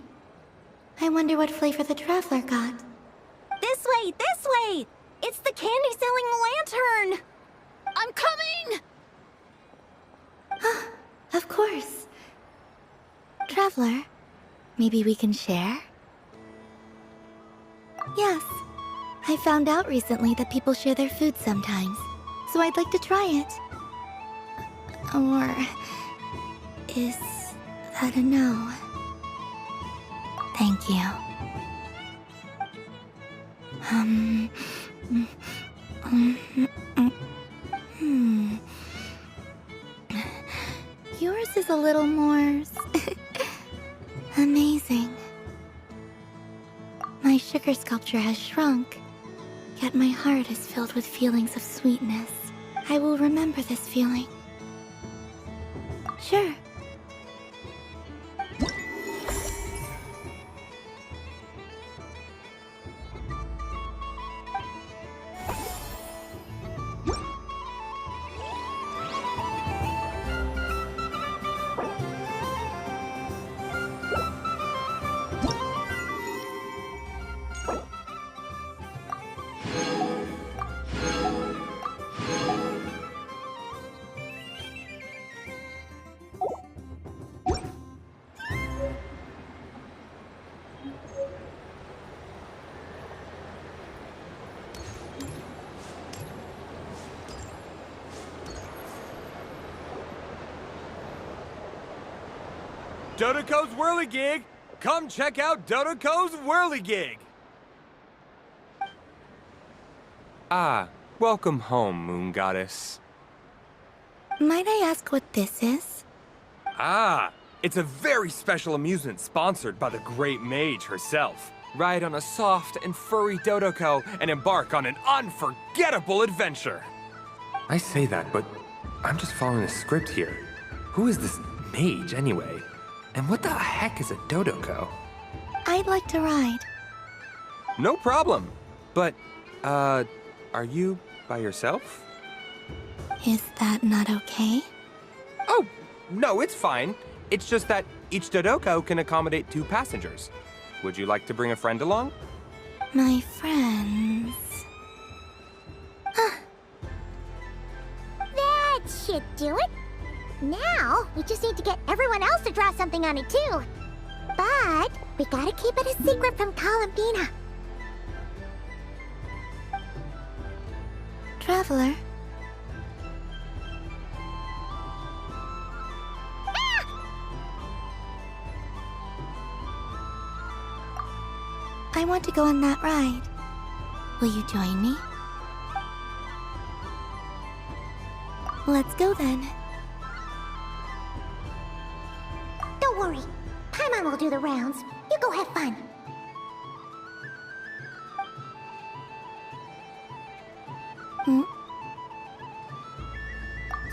I wonder what flavor the traveler got. This way, this way! It's the candy-selling lantern! I'm coming! Of course. Traveler, maybe we can share? Yes. I found out recently that people share their food sometimes, so I'd like to try it. Or is that a no? Thank you. Yours is a little more amazing. My sugar sculpture has shrunk. Yet my heart is filled with feelings of sweetness. I will remember this feeling. Sure. Dodoko's Whirligig! Come check out Dodoko's Whirligig! Ah, welcome home, Moon Goddess. Might I ask what this is? Ah, it's a very special amusement sponsored by the Great Mage herself. Ride on a soft and furry Dodoko and embark on an unforgettable adventure. I say that, but I'm just following a script here. Who is this mage, anyway? And what the heck is a Dodoko? I'd like to ride. No problem. But, are you by yourself? Is that not okay? Oh, no, it's fine. It's just that each Dodoko can accommodate 2 passengers. Would you like to bring a friend along? My friends... That should do it. Now, we just need to get everyone else to draw something on it too. But we gotta keep it a secret from Columbina. Traveler. I want to go on that ride. Will you join me? Let's go then. Don't worry. Paimon will do the rounds. You go have fun.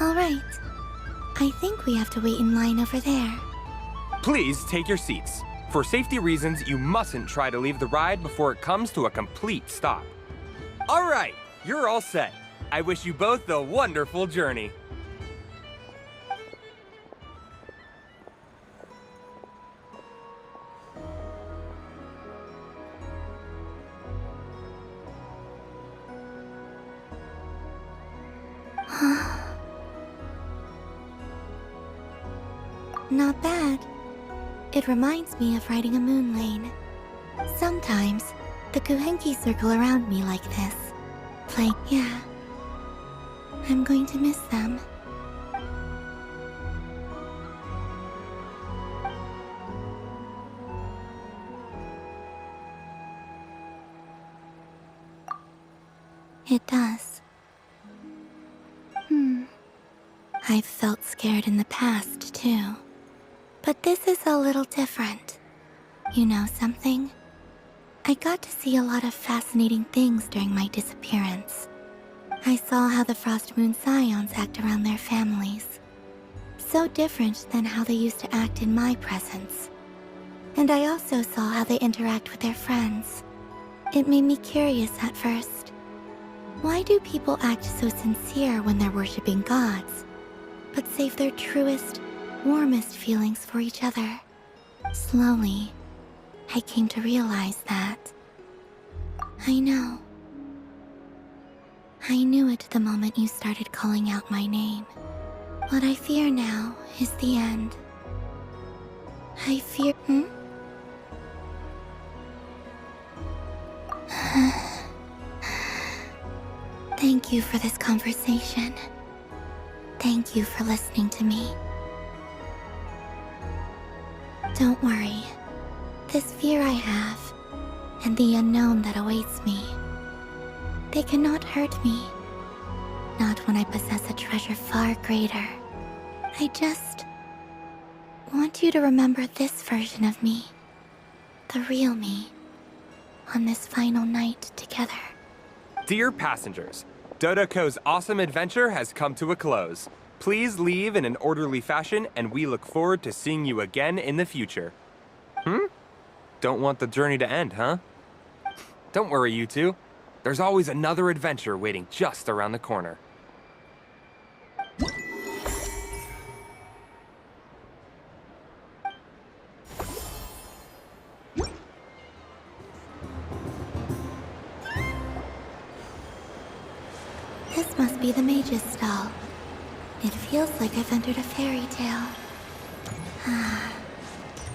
All right. I think we have to wait in line over there. Please take your seats. For safety reasons, you mustn't try to leave the ride before it comes to a complete stop. All right, you're all set. I wish you both a wonderful journey. Not bad. It reminds me of riding a moon lane. Sometimes, the Kuhenki circle around me like this. Yeah. I'm going to miss them. It does. I've felt scared in the past, too. But this is a little different. You know something? I got to see a lot of fascinating things during my disappearance. I saw how the Frost Moon Scions act around their families. So different than how they used to act in my presence. And I also saw how they interact with their friends. It made me curious at first. Why do people act so sincere when they're worshipping gods, but save their truest, warmest feelings for each other? Slowly, I came to realize that. I know. I knew it the moment you started calling out my name. What I fear now is the end. I fear... Thank you for this conversation. Thank you for listening to me. Don't worry. This fear I have, and the unknown that awaits me, they cannot hurt me. Not when I possess a treasure far greater. I just want you to remember this version of me, the real me, on this final night together. Dear passengers, Dodoko's awesome adventure has come to a close. Please leave in an orderly fashion, and we look forward to seeing you again in the future. Don't want the journey to end, huh? Don't worry, you two. There's always another adventure waiting just around the corner. This must be the mage's stall. It feels like I've entered a fairy tale. Ah,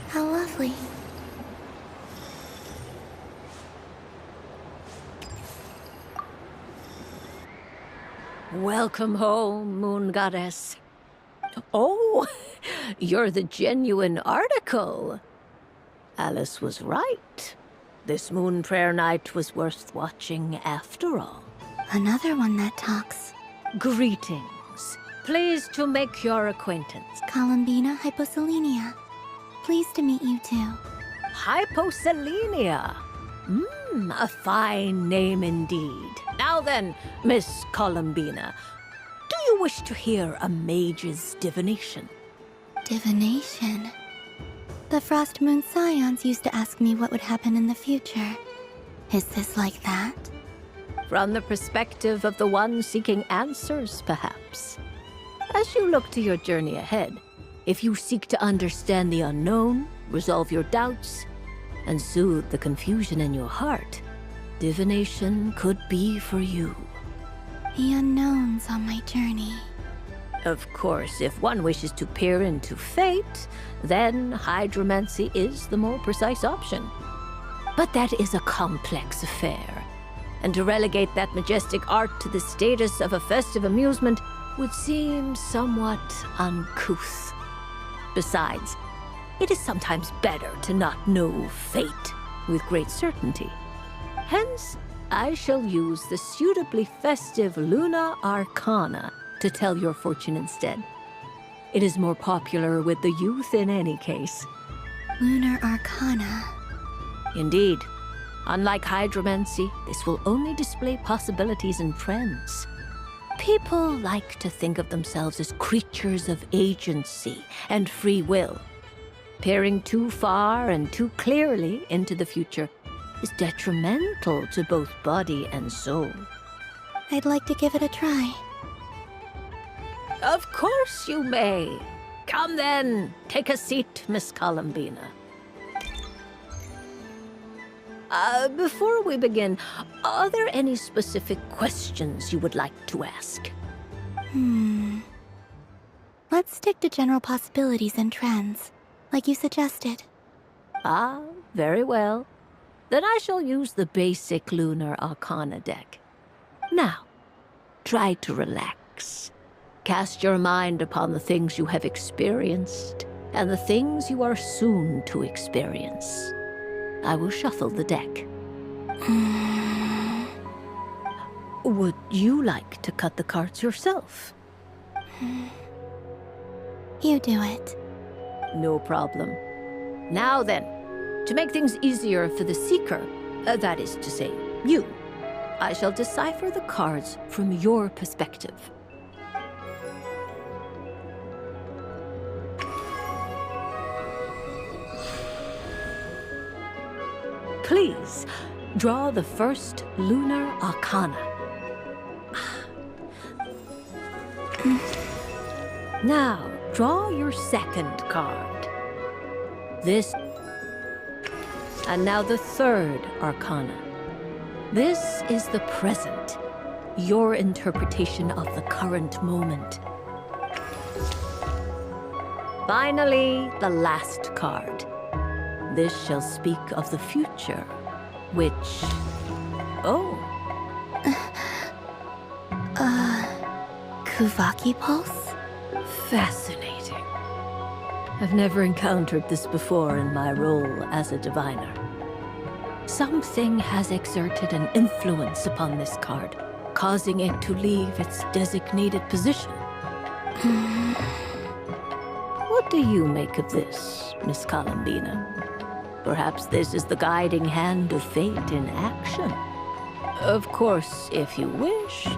how lovely. Welcome home, Moon Goddess. Oh, you're the genuine article. Alice was right. This moon prayer night was worth watching after all. Another one that talks. Greetings. Pleased to make your acquaintance. Columbina Hyposelenia. Pleased to meet you too. Hyposelenia. A fine name indeed. Now then, Miss Columbina, do you wish to hear a mage's divination? Divination? The Frost Moon Scions used to ask me what would happen in the future. Is this like that? From the perspective of the one seeking answers, perhaps. As you look to your journey ahead, if you seek to understand the unknown, resolve your doubts, and soothe the confusion in your heart, divination could be for you. The unknowns on my journey. Of course, if one wishes to peer into fate, then hydromancy is the more precise option. But that is a complex affair, and to relegate that majestic art to the status of a festive amusement would seem somewhat uncouth. Besides, it is sometimes better to not know fate with great certainty. Hence, I shall use the suitably festive Luna Arcana to tell your fortune instead. It is more popular with the youth in any case. Lunar Arcana. Indeed. Unlike hydromancy, this will only display possibilities and trends. People like to think of themselves as creatures of agency and free will. Peering too far and too clearly into the future is detrimental to both body and soul. I'd like to give it a try. Of course you may. Come then, take a seat, Miss Columbina. Before we begin, are there any specific questions you would like to ask? Let's stick to general possibilities and trends, like you suggested. Ah, very well. Then I shall use the basic Lunar Arcana deck. Now, try to relax. Cast your mind upon the things you have experienced and the things you are soon to experience. I will shuffle the deck. Would you like to cut the cards yourself? You do it. No problem. Now then, to make things easier for the seeker, that is to say, you, I shall decipher the cards from your perspective. Please, draw the first Lunar Arcana. Now, draw your second card. This. And now the third Arcana. This is the present, your interpretation of the current moment. Finally, the last card. This shall speak of the future, which... Oh. Kuvaki Pulse? Fascinating. I've never encountered this before in my role as a diviner. Something has exerted an influence upon this card, causing it to leave its designated position. What do you make of this, Miss Columbina? Perhaps this is the guiding hand of fate in action. Of course, if you wish,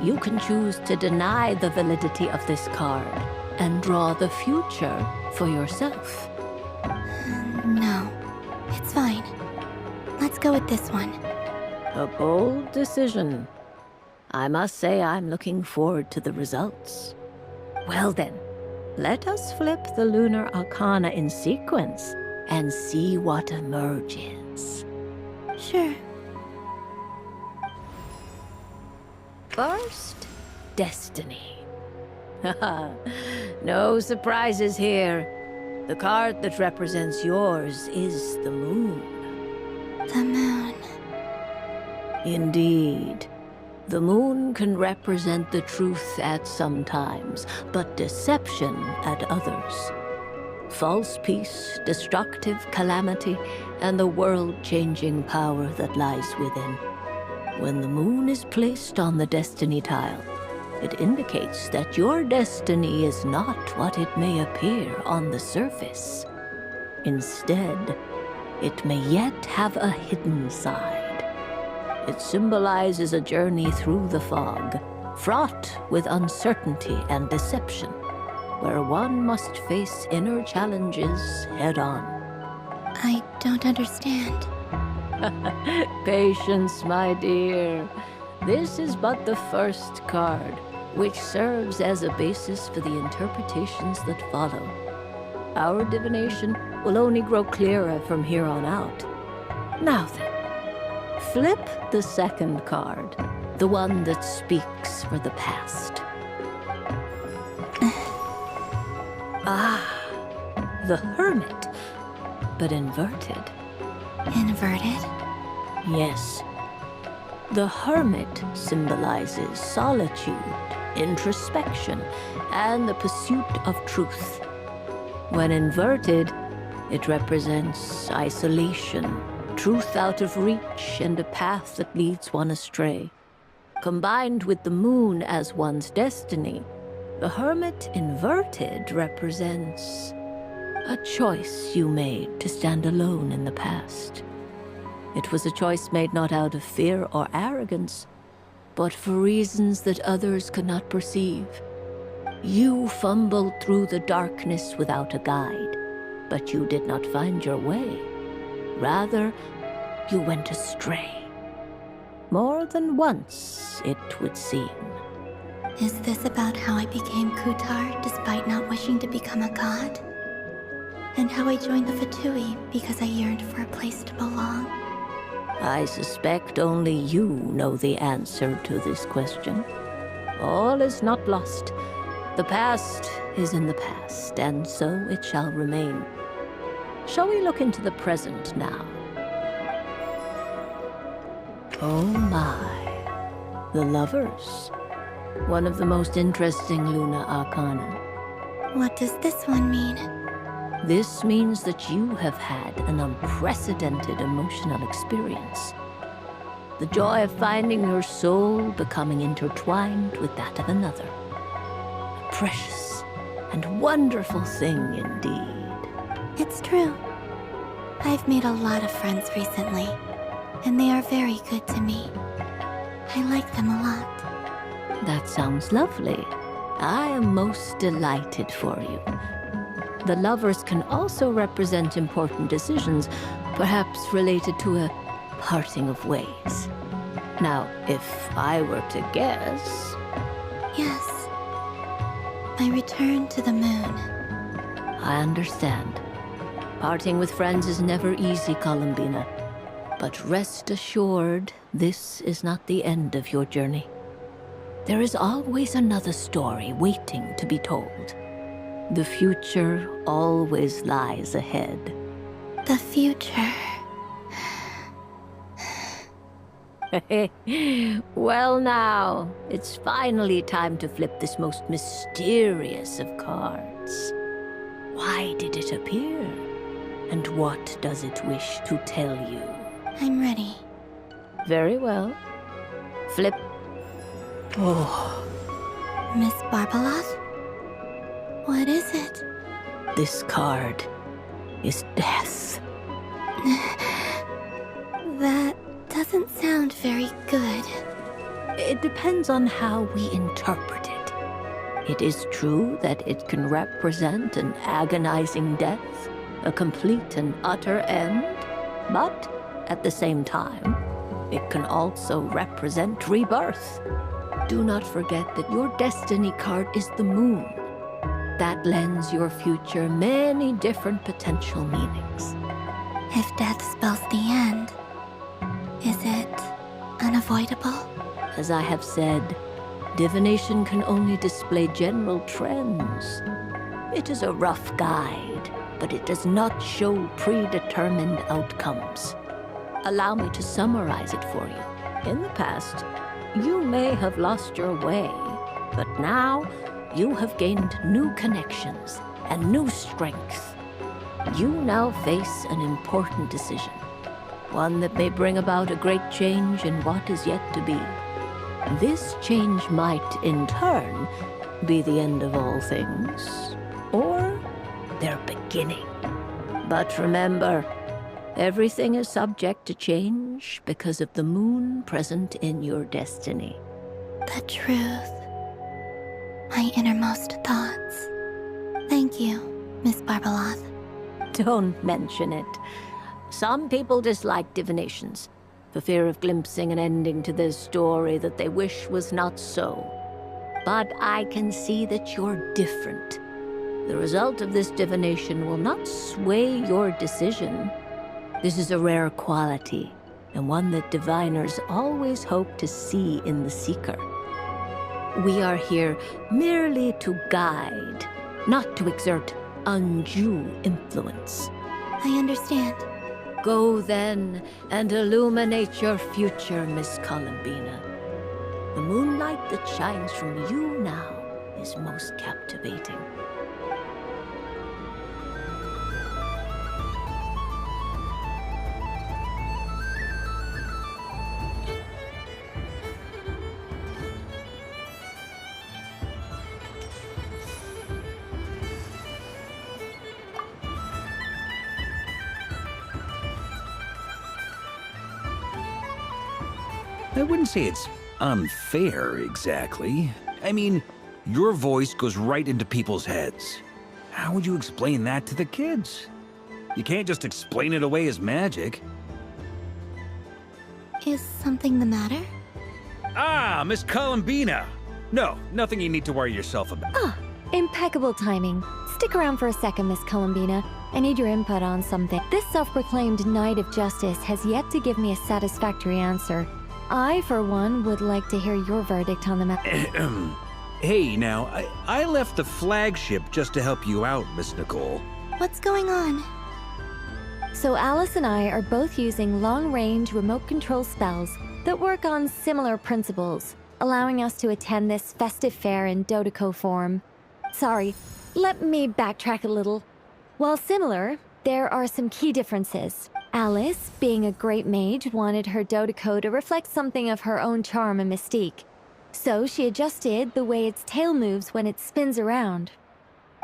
you can choose to deny the validity of this card and draw the future for yourself. No, it's fine. Let's go with this one. A bold decision. I must say I'm looking forward to the results. Well then, let us flip the Lunar Arcana in sequence and see what emerges. Sure. First, Destiny. No surprises here. The card that represents yours is the moon. The moon. Indeed. The moon can represent the truth at some times, but deception at others. False peace, destructive calamity, and the world-changing power that lies within. When the moon is placed on the destiny tile, it indicates that your destiny is not what it may appear on the surface. Instead, it may yet have a hidden side. It symbolizes a journey through the fog, fraught with uncertainty and deception, where one must face inner challenges head-on. I don't understand. Patience, my dear. This is but the first card, which serves as a basis for the interpretations that follow. Our divination will only grow clearer from here on out. Now then, flip the second card, the one that speaks for the past. The Hermit, but inverted. Inverted? Yes. The Hermit symbolizes solitude, introspection, and the pursuit of truth. When inverted, it represents isolation, truth out of reach, and a path that leads one astray. Combined with the moon as one's destiny, the Hermit inverted represents a choice you made to stand alone in the past. It was a choice made not out of fear or arrogance, but for reasons that others could not perceive. You fumbled through the darkness without a guide, but you did not find your way. Rather, you went astray. More than once, it would seem. Is this about how I became Kutar despite not wishing to become a god? And how I joined the Fatui because I yearned for a place to belong? I suspect only you know the answer to this question. All is not lost. The past is in the past, and so it shall remain. Shall we look into the present now? Oh my. The Lovers. One of the most interesting Luna Arcana. What does this one mean? This means that you have had an unprecedented emotional experience. The joy of finding your soul becoming intertwined with that of another. A precious and wonderful thing indeed. It's true. I've made a lot of friends recently, and they are very good to me. I like them a lot. That sounds lovely. I am most delighted for you. The Lovers can also represent important decisions, perhaps related to a parting of ways. Now, if I were to guess... Yes. My return to the moon. I understand. Parting with friends is never easy, Columbina. But rest assured, this is not the end of your journey. There is always another story waiting to be told. The future always lies ahead. The future. Well now, it's finally time to flip this most mysterious of cards. Why did it appear? And what does it wish to tell you? I'm ready. Very well. Flip. Oh. Miss Barbeloth? What is it? This card is death. That doesn't sound very good. It depends on how we interpret it. It is true that it can represent an agonizing death, a complete and utter end, but at the same time, it can also represent rebirth. Do not forget that your destiny card is the moon. That lends your future many different potential meanings. If death spells the end, is it unavoidable? As I have said, divination can only display general trends. It is a rough guide, but it does not show predetermined outcomes. Allow me to summarize it for you. In the past, you may have lost your way, but now you have gained new connections and new strength. You now face an important decision, one that may bring about a great change in what is yet to be. This change might, in turn, be the end of all things, or their beginning. But remember, everything is subject to change because of the moon present in your destiny. The truth. My innermost thoughts. Thank you, Miss Barbeloth. Don't mention it. Some people dislike divinations, for fear of glimpsing an ending to their story that they wish was not so. But I can see that you're different. The result of this divination will not sway your decision. This is a rare quality, and one that diviners always hope to see in the seeker. We are here merely to guide, not to exert undue influence. I understand. Go then and illuminate your future, Miss Columbina. The moonlight that shines from you now is most captivating. I wouldn't say it's unfair, exactly. I mean, your voice goes right into people's heads. How would you explain that to the kids? You can't just explain it away as magic. Is something the matter? Ah, Miss Columbina! No, nothing you need to worry yourself about. Ah, impeccable timing. Stick around for a second, Miss Columbina. I need your input on something. This self-proclaimed Knight of Justice has yet to give me a satisfactory answer. I, for one, would like to hear your verdict on the matter. Hey, now, I left the flagship just to help you out, Miss Nicole. What's going on? So Alice and I are both using long-range remote control spells that work on similar principles, allowing us to attend this festive fair in Dodoco form. Sorry, let me backtrack a little. While similar, there are some key differences. Alice, being a great mage, wanted her Dodoco to reflect something of her own charm and mystique. So she adjusted the way its tail moves when it spins around.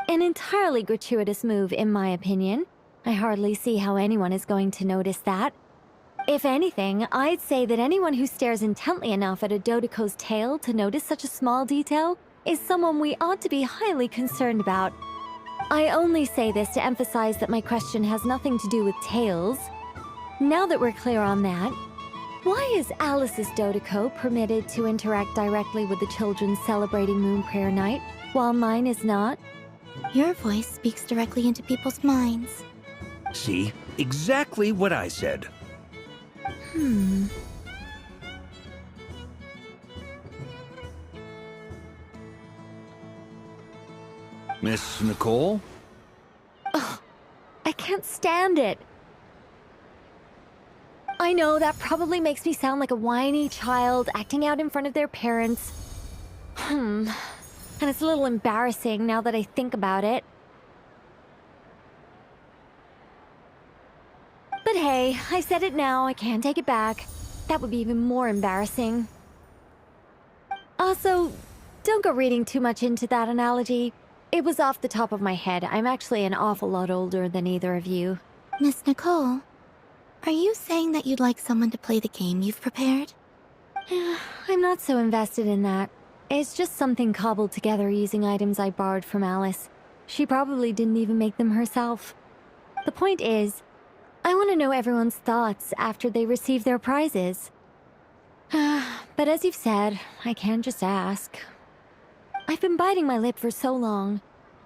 An entirely gratuitous move, in my opinion. I hardly see how anyone is going to notice that. If anything, I'd say that anyone who stares intently enough at a Dodoco's tail to notice such a small detail is someone we ought to be highly concerned about. I only say this to emphasize that my question has nothing to do with tails. Now that we're clear on that, why is Alice's Dodoco permitted to interact directly with the children celebrating Moon Prayer Night, while mine is not? Your voice speaks directly into people's minds. See? Exactly what I said. Miss Nicole? Ugh, I can't stand it. I know that probably makes me sound like a whiny child acting out in front of their parents. And it's a little embarrassing now that I think about it. But hey, I said it now, I can't take it back. That would be even more embarrassing. Also, don't go reading too much into that analogy. It was off the top of my head. I'm actually an awful lot older than either of you. Miss Nicole, Are you saying that you'd like someone to play the game you've prepared? I'm not so invested in that. It's just something cobbled together using items I borrowed from Alice. She probably didn't even make them herself. The point is, I want to know everyone's thoughts after they receive their prizes. But as you've said, I can't just ask. I've been biting my lip for so long,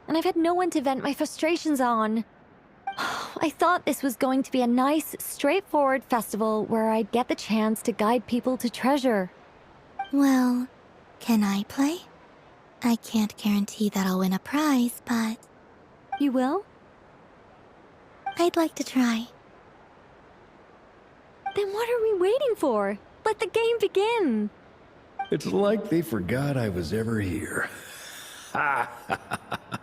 and I've had no one to vent my frustrations on. I thought this was going to be a nice, straightforward festival where I'd get the chance to guide people to treasure. Well, can I play? I can't guarantee that I'll win a prize, but... You will? I'd like to try. Then what are we waiting for? Let the game begin! It's like they forgot I was ever here. Ha ha ha ha.